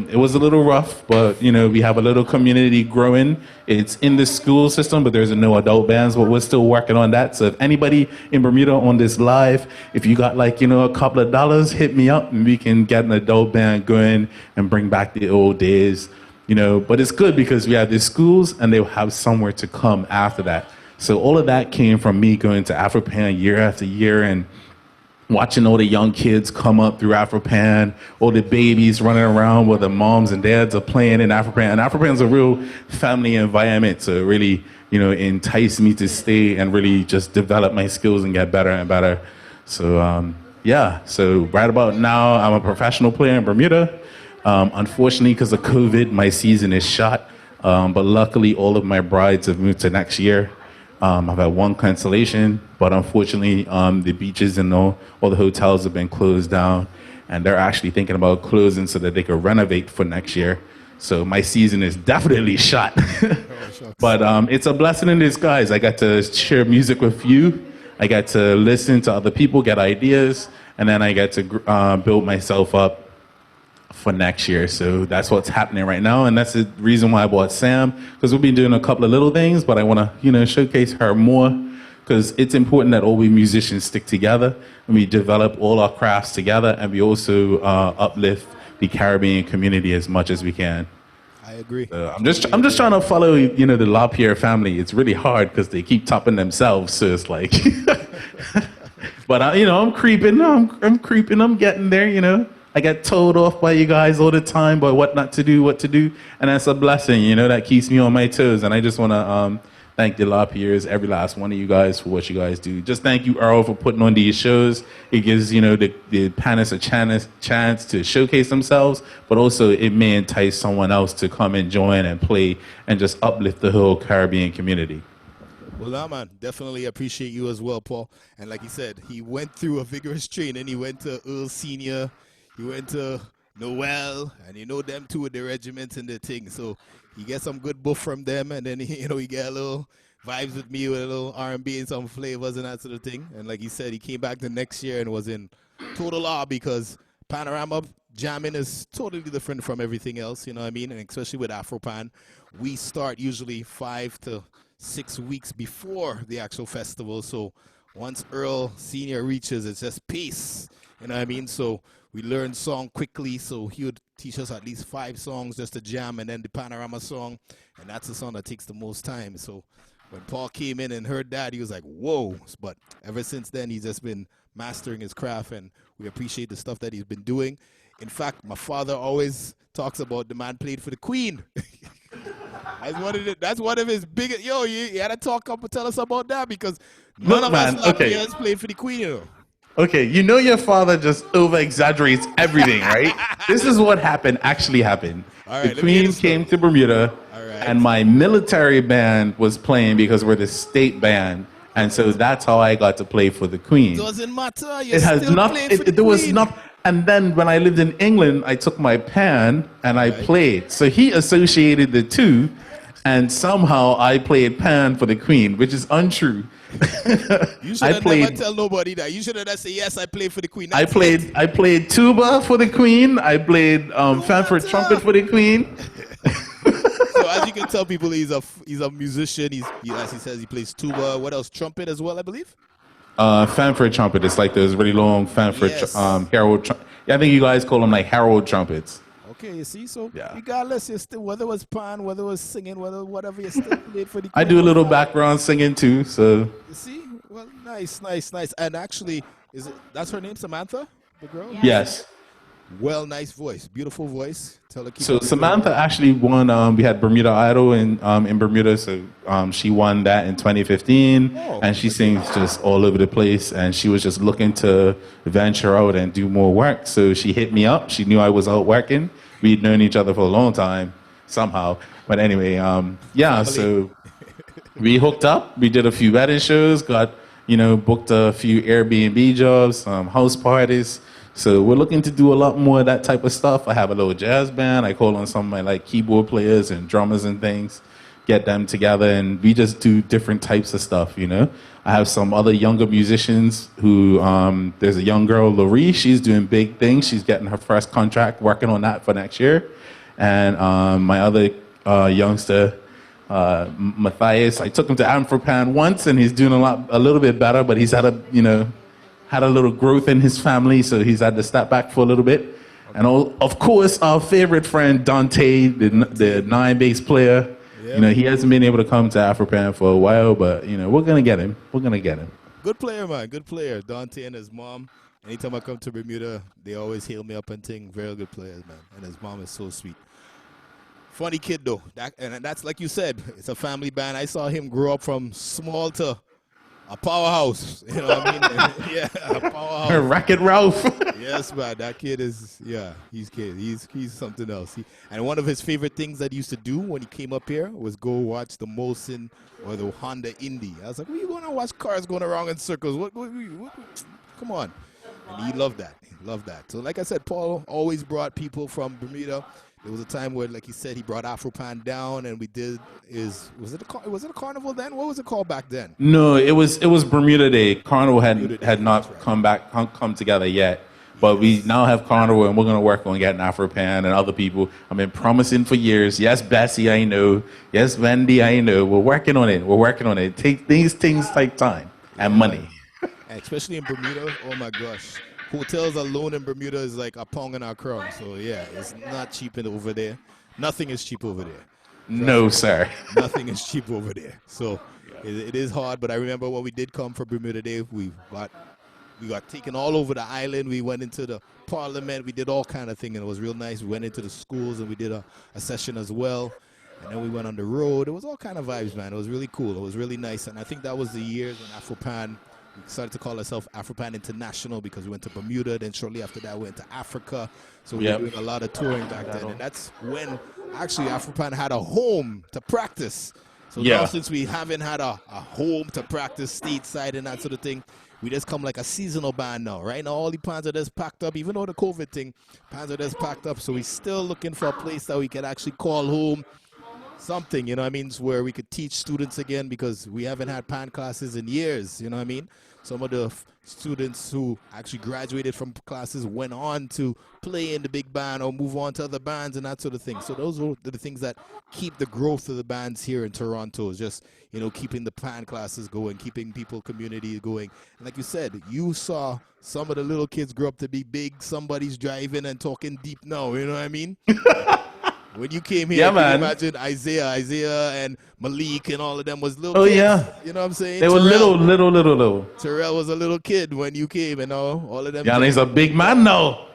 It was a little rough, but we have a little community growing. It's in the school system, but there's no adult bands, but we're still working on that. So if anybody in Bermuda on this live, if you got a couple of dollars, hit me up and we can get an adult band going and bring back the old days. But it's good because we have these schools and they'll have somewhere to come after that. So all of that came from me going to Afropan year after year and watching all the young kids come up through Afropan, all the babies running around where the moms and dads are playing in Afropan. And Afropan's a real family environment to really, entice me to stay and really just develop my skills and get better and better. So, so right about now, I'm a professional player in Bermuda. Unfortunately, because of COVID, my season is shot. But luckily, all of my brides have moved to next year. I've had one cancellation, but unfortunately, the beaches and all the hotels have been closed down, and they're actually thinking about closing so that they could renovate for next year. So my season is definitely shot. But it's a blessing in disguise. I got to share music with you. I got to listen to other people, get ideas, and then I get to build myself up for next year. So that's what's happening right now, and that's the reason why I bought Sam, because we've been doing a couple of little things, but I want to showcase her more, because it's important that all we musicians stick together and we develop all our crafts together, and we also uplift the Caribbean community as much as we can. I agree. I'm just trying to follow, you know, the LaPierre family. It's really hard because they keep topping themselves. So it's like, but I'm creeping. I'm getting there. You know, I get told off by you guys all the time by what not to do, what to do, and that's a blessing. You know, that keeps me on my toes. And I just want to thank the LaPierres, every last one of you guys for what you guys do. Just thank you, Earl, for putting on these shows. It gives, the panelists a chance to showcase themselves, but also it may entice someone else to come and join and play and just uplift the whole Caribbean community. Well, nah, man, definitely appreciate you as well, Paul. And like he said, he went through a vigorous training. He went to Earl Senior, he went to Noel, and them two with their regiments and their thing. So he gets some good buff from them, and then he get a little vibes with me with a little R&B and some flavors and that sort of thing. And like he said, he came back the next year and was in total awe because Panorama jamming is totally different from everything else, you know what I mean? And especially with Afropan, we start usually 5 to 6 weeks before the actual festival. So once Earl Senior reaches, it's just peace, you know what I mean? So we learn song quickly, so he would teach us at least 5 songs just to jam, and then the Panorama song, and that's the song that takes the most time. So when Paul came in and heard that, he was like, whoa. But ever since then, he's just been mastering his craft, and we appreciate the stuff that he's been doing. In fact, my father always talks about the man played for the Queen. That's one of his biggest. Yo, you had to talk up and tell us about that, because none of us has played for the Queen, you know. Okay, your father just over-exaggerates everything, right? This is what actually happened. Right, the Queen came to Bermuda, and my military band was playing because we're the state band, and so that's how I got to play for the Queen. It doesn't matter. It has not. There was not. And then when I lived in England, I took my pan and I played. So he associated the two, and somehow I played pan for the Queen, which is untrue. You should have never tell nobody that. You should have said, yes, I played for the Queen. I played tuba for the Queen. I played fanfare trumpet for the Queen. So as you can tell people, he's a musician. As he says, he plays tuba. What else? Trumpet as well, I believe. Fanfare trumpet. It's like those really long fanfare. Yes. Herald. I think you guys call them like herald trumpets. Okay, you see, so regardless, you still, whether it was pan, whether it was singing, whatever, you still played for the Queen. I do a little background singing too, so. You see, well, nice. And actually, that's her name, Samantha, the girl? Yes. Well, nice voice, beautiful voice. Tell her keep So Samantha actually won. We had Bermuda Idol in Bermuda, so she won that in 2015, and she sings just all over the place. And she was just looking to venture out and do more work. So she hit me up. She knew I was out working. We'd known each other for a long time, somehow. But anyway, so we hooked up. We did a few wedding shows. Booked a few Airbnb jobs, house parties. So we're looking to do a lot more of that type of stuff. I have a little jazz band. I call on some of my keyboard players and drummers and things, get them together, and we just do different types of stuff, I have some other younger musicians who, there's a young girl, Laurie, she's doing big things. She's getting her first contract, working on that for next year. And my other youngster, Matthias, I took him to Afropan once, and he's doing a little bit better, but he's had a little growth in his family, so he's had to step back for a little bit. And of course, our favorite friend, Dante, the 9-bass player, he hasn't been able to come to Afropan for a while, but, we're going to get him. We're going to get him. Good player, man. Good player. Dante and his mom, anytime I come to Bermuda, they always hail me up and think, very good players, man. And his mom is so sweet. Funny kid, though. And that's like you said, it's a family band. I saw him grow up from small to a powerhouse, you know what I mean? Yeah, a powerhouse. Wreck-It Ralph. Yes, man, that kid is, he's something else. And one of his favorite things that he used to do when he came up here was go watch the Molson or the Honda Indy. I was like, what are you going to watch cars going around in circles? What, come on. And he loved that. He loved that. So like I said, Paul always brought people from Bermuda. There was a time where, like he said, he brought Afropan down, and we did was it a carnival then? What was it called back then? No, it was Bermuda Day. Carnival had not come together yet, but we now have Carnival, and we're gonna work on getting Afropan and other people. I've been promising for years. Yes, Bessie, I know. Yes, Wendy, I know. We're working on it. These things take time and money. And especially in Bermuda, oh my gosh. hotels alone in Bermuda is like a pound in our crown. So yeah, it's not cheap over there. Nothing is cheap over there. No, sir. Nothing is cheap over there. So it is hard. But I remember when we did come for Bermuda Day, we got taken all over the island. We went into the parliament. We did all kind of thing, and it was real nice. We went into the schools, and we did a session as well. And then we went on the road. It was all kind of vibes, man. It was really cool. It was really nice. And I think that was the years when Afropan, we started to call ourselves Afropan International because we went to Bermuda. Then shortly after that, we went to Africa. So we were doing a lot of touring back then. And that's when actually Afropan had a home to practice. So now since we haven't had a home to practice stateside and that sort of thing, we just come like a seasonal band now. Right now, all the bands are just packed up. Even though the COVID thing, bands are just packed up. So we're still looking for a place that we can actually call home. Something, you know what I mean, where we could teach students again, because we haven't had PAN classes in years, you know what I mean? Some of the students who actually graduated from classes went on to play in the big band or move on to other bands and that sort of thing. So those are the things that keep the growth of the bands here in Toronto, is just, you know, keeping the PAN classes going, keeping people, community going. And like you said, you saw some of the little kids grow up to be big. Somebody's driving and talking deep now, you know what I mean? When you came here, you imagine Isaiah and Malik and all of them was little kids. You know what I'm saying? They were little. Terrell was a little kid when you came, and all of them. Yeah, he's a big man now.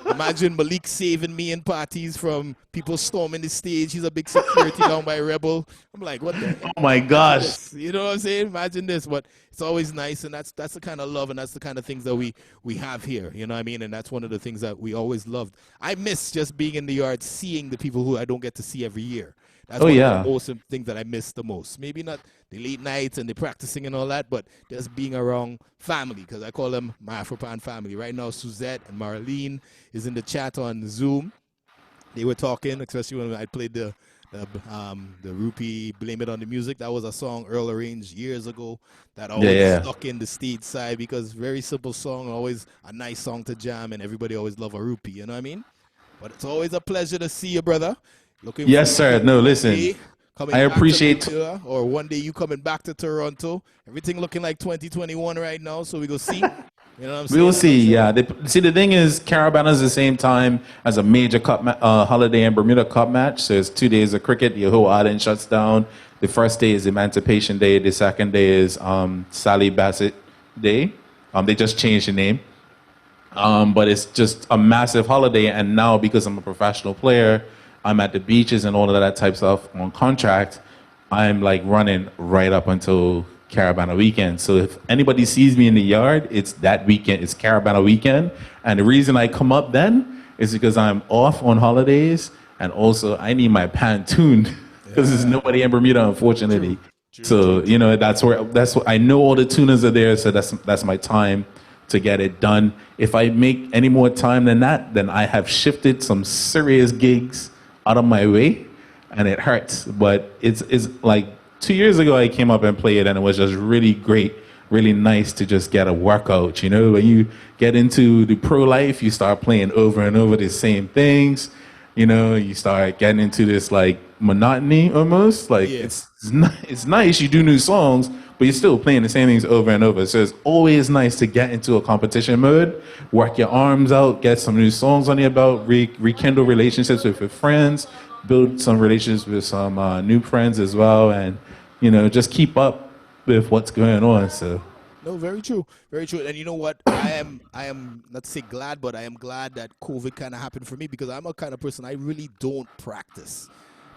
Imagine Malik saving me in parties from people storming the stage. He's a big security down by Rebel. I'm like, what the heck? Oh my gosh. You know what I'm saying? Imagine this. But it's always nice, and that's the kind of love, and that's the kind of things that we have here. You know what I mean? And that's one of the things that we always loved. I miss just being in the yard, seeing the people who I don't get to see every year. That's one of the awesome things that I miss the most. Maybe not the late nights and the practicing and all that, but just being around family, because I call them my Afropan family. Right now, Suzette and Marlene is in the chat on Zoom. They were talking, especially when I played the Rupee Blame It on the Music. That was a song Earl arranged years ago that always stuck in the stage side, because very simple song, always a nice song to jam, and everybody always love a Rupee, you know what I mean? But it's always a pleasure to see you, brother. Yes, sir. No, listen. I appreciate or one day you coming back to Toronto. Everything looking like 2021 right now, so we go see. You know what I'm saying? We will see. Yeah. See, the thing is, Carabana is the same time as a major cup holiday and Bermuda Cup match. So it's 2 days of cricket. The whole island shuts down. The first day is Emancipation Day. The second day is Sally Bassett Day. They just changed the name. But it's just a massive holiday. And now, because I'm a professional player, I'm at the beaches and all of that type of stuff on contract, I'm like running right up until Carabana weekend. So if anybody sees me in the yard, it's that weekend, it's Carabana weekend. And the reason I come up then is because I'm off on holidays, and also I need my pan tuned because there's nobody in Bermuda, unfortunately. True. You know, that's what I know, all the tuners are there, so that's my time to get it done. If I make any more time than that, then I have shifted some serious gigs out of my way, and it hurts. But it's like 2 years ago I came up and played, and it was just really great, really nice to just get a workout. You know, when you get into the pro life, you start playing over and over the same things. You know, you start getting into this like monotony almost. Like it's nice. You do new songs, but you're still playing the same things over and over. So it's always nice to get into a competition mode, work your arms out, get some new songs on your belt, rekindle relationships with your friends, build some relationships with some new friends as well, and, you know, just keep up with what's going on. So. No, very true. Very true. And you know what? I am not to say glad, but I am glad that COVID kind of happened for me, because I'm a kind of person, I really don't practice.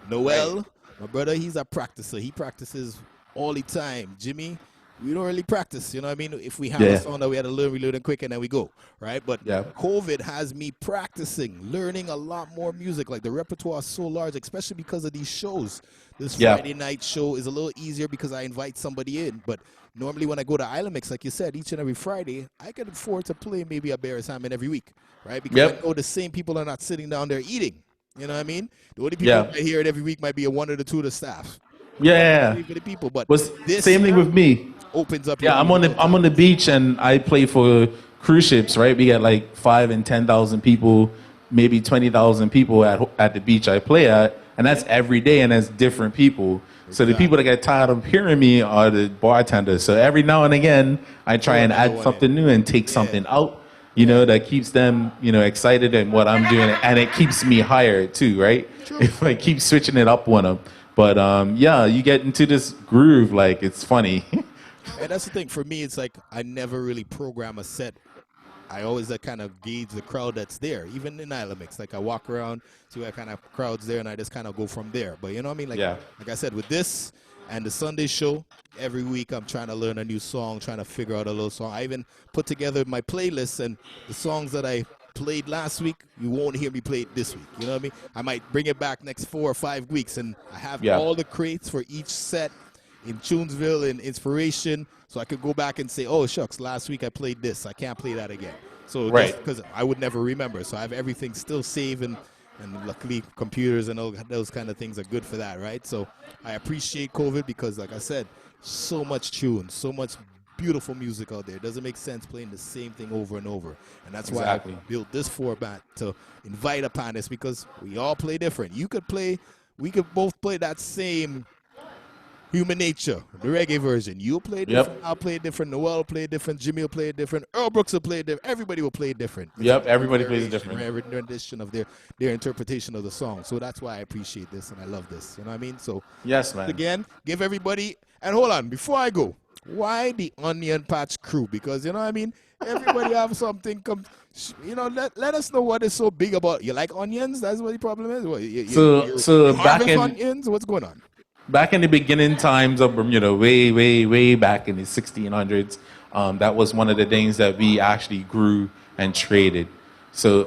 Noel, my brother, he's a practicer. He practices all the time. Jimmy, we don't really practice, you know what I mean? If we have a song that we had to learn, we learn it quick and then we go, right? But COVID has me practicing, learning a lot more music. Like, the repertoire is so large, especially because of these shows. This Friday night show is a little easier because I invite somebody in. But normally when I go to Island Mix, like you said, each and every Friday, I can afford to play maybe a Bear Salmon every week, right? Because I know the same people are not sitting down there eating. You know what I mean? The only people I hear it every week might be one or two of the staff. Yeah. For the people, but this same thing with me. Opens up. Yeah, I'm on the beach, and I play for cruise ships, right? We get like 5,000 and 10,000 people, maybe 20,000 people at the beach I play at, and that's every day, and that's different people. So the people that get tired of hearing me are the bartenders. So every now and again, I try and add something new and take something out. you know, that keeps them, you know, excited in what I'm doing, and it keeps me higher too, right? If I keep switching it up on them. But yeah, you get into this groove, like it's funny. And that's the thing for me. It's like I never really program a set. I always kind of gauge the crowd that's there, even in Isla Mix. Like I walk around, see what kind of crowds there, and I just kind of go from there. But you know what I mean? Like, like I said, with this and the Sunday show, every week I'm trying to learn a new song, trying to figure out a little song. I even put together my playlist, and the songs that I played last week, you won't hear me play it this week. You know what I mean? I might bring it back next 4 or 5 weeks, and I have all the crates for each set in Chunesville and Inspiration, so I could go back and say, oh, shucks, last week I played this. I can't play that again. So because I would never remember. So I have everything still saved, and luckily computers and all those kind of things are good for that, right? So I appreciate COVID because, like I said, so much tune, so much beautiful music out there. It doesn't make sense playing the same thing over and over. And that's why I built this format to invite a panelist, because we all play different. You could play, we could both play that same Human Nature, the reggae version. You'll play different, I'll play different, Noel will play different, Jimmy will play different, Earl Brooks will play different, everybody will play different. Everybody plays different. Every rendition of their interpretation of the song. So that's why I appreciate this and I love this. You know what I mean? So yes, man. Again, give everybody, and hold on, before I go, why the Onion Patch Crew? Because you know what I mean? Everybody have something come, you know, let us know what is so big about. You like onions? That's what the problem is? What, so back in onions? What's going on? Back in the beginning times of Bermuda, way back in the 1600s, that was one of the things that we actually grew and traded. So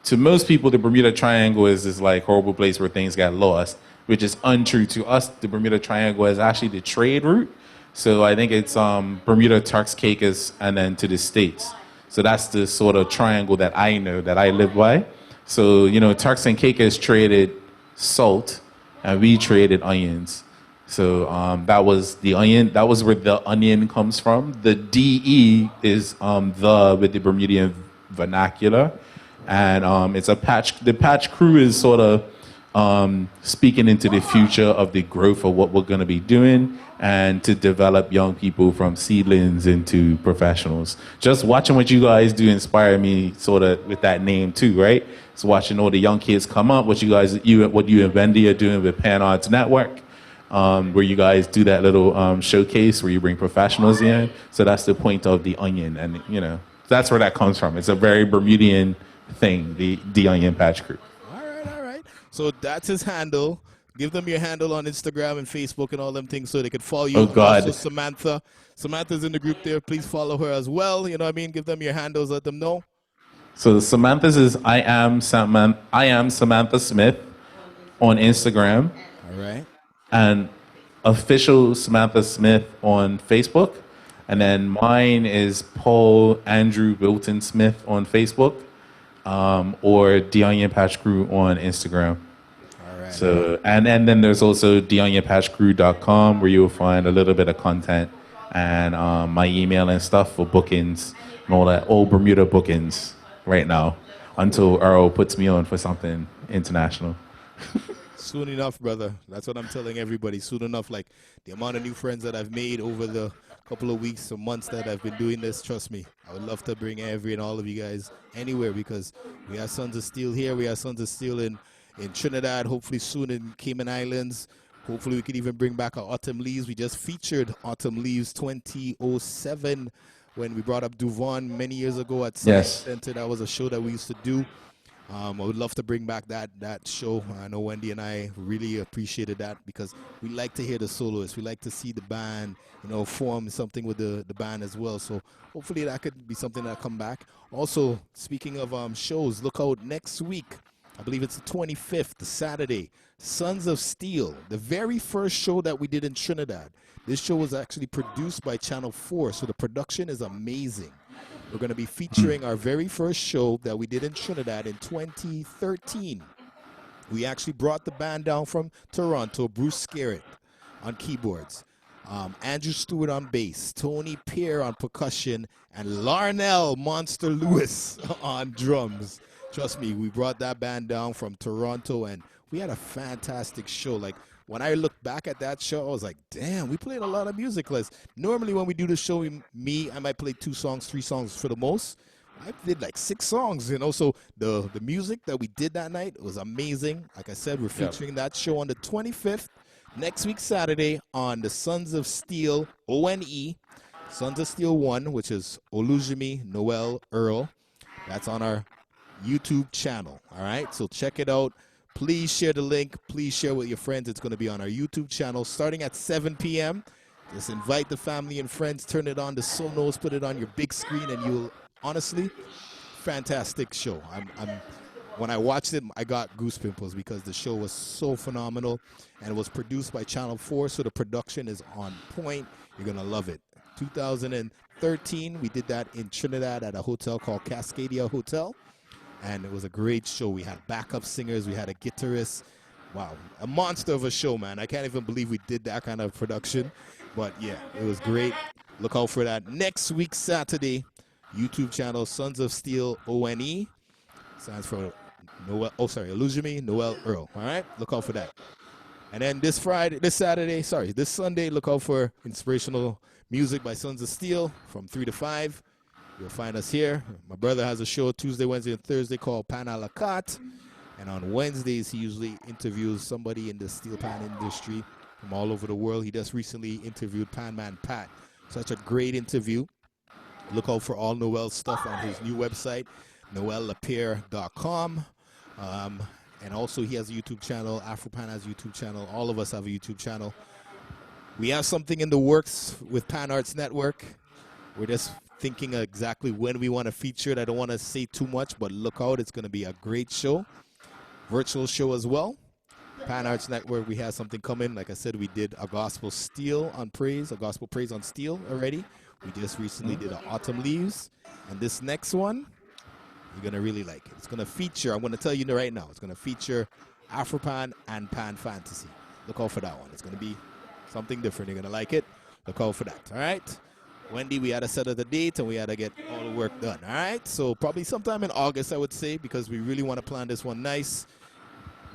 to most people, the Bermuda Triangle is this like horrible place where things got lost, which is untrue. To us, the Bermuda Triangle is actually the trade route. So I think it's Bermuda, Turks, Caicos, and then to the States. So that's the sort of triangle that I know, that I live by. So, you know, Turks and Caicos traded salt, and we traded onions. So that was the onion. That was where the onion comes from. The DE is the with the Bermudian vernacular, and it's a patch. The Patch Crew is sort of speaking into the future of the growth of what we're going to be doing, and to develop young people from seedlings into professionals. Just watching what you guys do inspired me sort of with that name too, right? So watching all the young kids come up, what you and Wendy are doing with Pan Arts Network, where you guys do that little showcase where you bring professionals in. So that's the point of the onion, and you know, that's where that comes from. It's a very Bermudian thing, the Onion Patch Crew. All right. So that's his handle. Give them your handle on Instagram and Facebook and all them things so they can follow you. Oh, God. Also, Samantha. Samantha's in the group there. Please follow her as well. You know what I mean? Give them your handles. Let them know. So Samantha's is I am Samantha Smith on Instagram. All right. And official Samantha Smith on Facebook. And then mine is Paul Andrew Wilton Smith on Facebook, or The Onion Patch Crew on Instagram. So, and then there's also theonionpatchcrew.com, where you'll find a little bit of content and my email and stuff for bookings and all that, old Bermuda bookings right now, until Earl puts me on for something international. Soon enough, brother. That's what I'm telling everybody. Soon enough, like the amount of new friends that I've made over the couple of weeks or months that I've been doing this, trust me, I would love to bring every and all of you guys anywhere, because we have Sons of Steel here. We have Sons of Steel in Trinidad, hopefully soon in Cayman Islands. Hopefully we could even bring back our Autumn Leaves. We just featured Autumn Leaves 2007 when we brought up Duvon many years ago at Science Center. That was a show that we used to do. I would love to bring back that show. I know Wendy and I really appreciated that, because we like to hear the soloists. We like to see the band, you know, form something with the band as well. So hopefully that could be something that'll come back. Also, speaking of shows, look out next week. I believe it's the 25th, the Saturday, Sons of Steel, the very first show that we did in Trinidad. This show was actually produced by Channel 4, so the production is amazing. We're going to be featuring our very first show that we did in Trinidad in 2013. We actually brought the band down from Toronto, Bruce Scarrett on keyboards, Andrew Stewart on bass, Tony Pierre on percussion, and Larnell Monster Lewis on drums. Trust me, we brought that band down from Toronto, and we had a fantastic show. Like, when I look back at that show, I was like, damn, we played a lot of music. Normally when we do the show, I might play 2 songs, 3 songs for the most. I did like 6 songs, you know. So the music that we did that night was amazing. Like I said, we're featuring that show on the 25th, next week Saturday, on the Sons of Steel ONE, Sons of Steel 1, which is Olujimi Noel Earl. That's on our YouTube channel. All right, so check it out. Please share the link. Please share with your friends. It's going to be on our YouTube channel starting at 7 p.m. Just invite the family and friends. Turn it on the Sonos. Put it on your big screen, and you'll honestly, fantastic show. When I watched it, I got goose pimples because the show was so phenomenal, and it was produced by Channel 4, so the production is on point. You're going to love it. 2013, we did that in Trinidad at a hotel called Cascadia Hotel, and it was a great show. We had backup singers. We had a guitarist. Wow, a monster of a show, man. I can't even believe we did that kind of production, but yeah, it was great. Look out for that next week, Saturday. YouTube channel, Sons of Steel ONE. Stands for Olujimi Noel Earl. All right, look out for that. And then this Sunday, look out for inspirational music by Sons of Steel from 3 to 5. You'll find us here. My brother has a show Tuesday, Wednesday, and Thursday called Pan a la Carte. And on Wednesdays, he usually interviews somebody in the steel pan industry from all over the world. He just recently interviewed Panman Pat. Such a great interview. Look out for all Noel's stuff on his new website, noellapierre.com. And also he has a YouTube channel. Afropan has a YouTube channel. All of us have a YouTube channel. We have something in the works with Pan Arts Network. We're just thinking exactly when we want to feature it. I don't want to say too much, but look out. It's going to be a great show. Virtual show as well. Pan Arts Network, we have something coming. Like I said, we did a gospel praise on steel already. We just recently did an Autumn Leaves. And this next one, you're going to really like it. It's going to feature, I'm going to tell you right now, it's going to feature Afropan and Pan Fantasy. Look out for that one. It's going to be something different. You're going to like it. Look out for that. All right? Wendy, we had to set up the date and we had to get all the work done. All right? So probably sometime in August, I would say, because we really want to plan this one nice.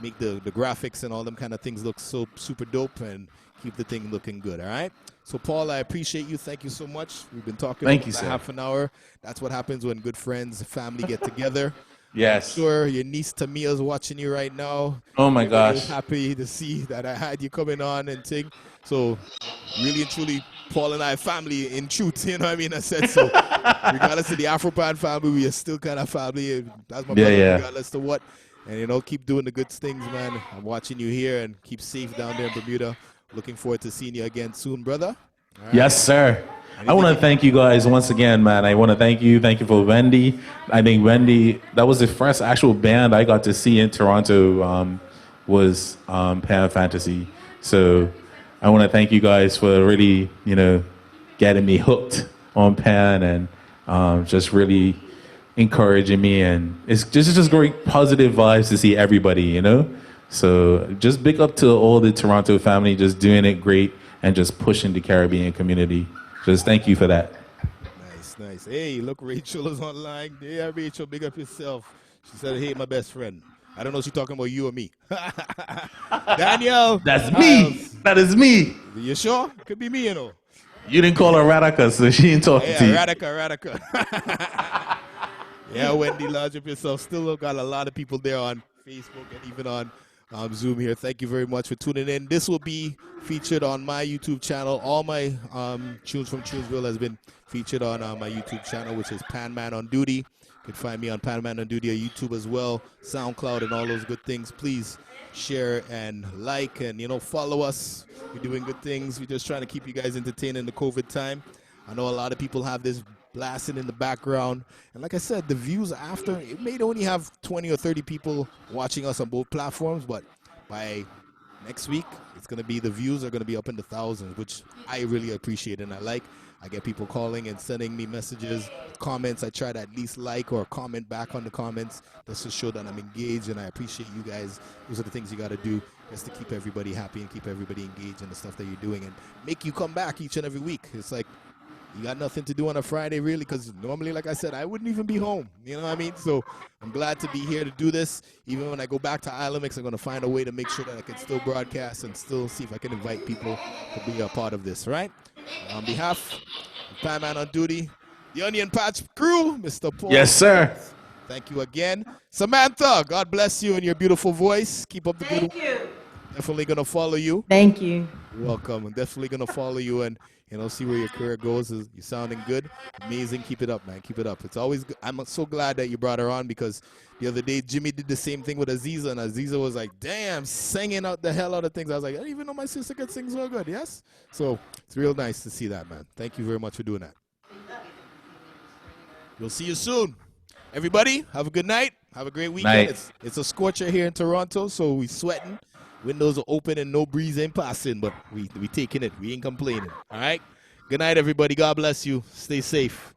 Make the graphics and all them kind of things look so super dope and keep the thing looking good. All right? So, Paul, I appreciate you. Thank you so much. We've been talking for half an hour. That's what happens when good friends, family get together. Yes. I'm sure your niece Tamia is watching you right now. Oh, my gosh. Happy to see that I had you coming on and thing. So, really and truly, Paul and I are family in truth. You know what I mean? I said so. Regardless of the Afropan family, we are still kind of family. That's my brother, regardless of what. And, you know, keep doing the good things, man. I'm watching you here, and keep safe down there in Bermuda. Looking forward to seeing you again soon, brother. Right. Yes, sir. I want to thank you guys once again, man. I want to thank you. Thank you for Wendy. I think Wendy, that was the first actual band I got to see in Toronto, was Pan Fantasy. So I want to thank you guys for really, you know, getting me hooked on Pan and just really encouraging me. And it's just great positive vibes to see everybody, you know. So just big up to all the Toronto family, just doing it great and just pushing the Caribbean community. Just thank you for that. Nice. Hey, look, Rachel is online. Yeah, Rachel, big up yourself. She said, hey, my best friend. I don't know if she's talking about you or me. Danielle. That's me. That is me. You sure? Could be me, you know. You didn't call her Radika, so she ain't talking to you. Radika. Yeah, Wendy, lodge up yourself. Still got a lot of people there on Facebook and even on Zoom here. Thank you very much for tuning in. This will be featured on my YouTube channel. All my tunes from Chunesville has been featured on my YouTube channel, which is Panman on Duty. You can find me on Panman on Duty on YouTube as well, SoundCloud, and all those good things. Please share and like and, you know, follow us. We're doing good things. We're just trying to keep you guys entertained in the COVID time. I know a lot of people have this blasting in the background, and like I said, the views after, it may only have 20 or 30 people watching us on both platforms, but by next week it's going to be, the views are going to be up in the thousands, which I really appreciate. And I get people calling and sending me messages, comments. I try to at least like or comment back on the comments just to show that I'm engaged, and I appreciate you guys. Those are the things you got to do just to keep everybody happy and keep everybody engaged in the stuff that you're doing and make you come back each and every week. It's like, you got nothing to do on a Friday, really, because normally, like I said, I wouldn't even be home. You know what I mean? So I'm glad to be here to do this. Even when I go back to Islamix, I'm going to find a way to make sure that I can still broadcast and still see if I can invite people to be a part of this, right? On behalf of Panman on Duty, The Onion Patch crew, Mr. Paul. Yes, sir. Thank you again. Samantha, God bless you and your beautiful voice. Keep up the good work. Thank you. Definitely going to follow you. Thank you. You're welcome. I'm definitely going to follow you and, see where your career goes. You're sounding good. Amazing. Keep it up, man. Keep it up. It's always good. I'm so glad that you brought her on because the other day Jimmy did the same thing with Aziza, and Aziza was like, damn, singing out the hell out of things. I was like, I didn't even know my sister could sing so good. Yes? So it's real nice to see that, man. Thank you very much for doing that. We'll see you soon. Everybody, have a good night. Have a great weekend. Night. It's a scorcher here in Toronto, so we sweating. Windows are open and no breeze ain't passing, but we taking it. We ain't complaining. All right? Good night, everybody. God bless you. Stay safe.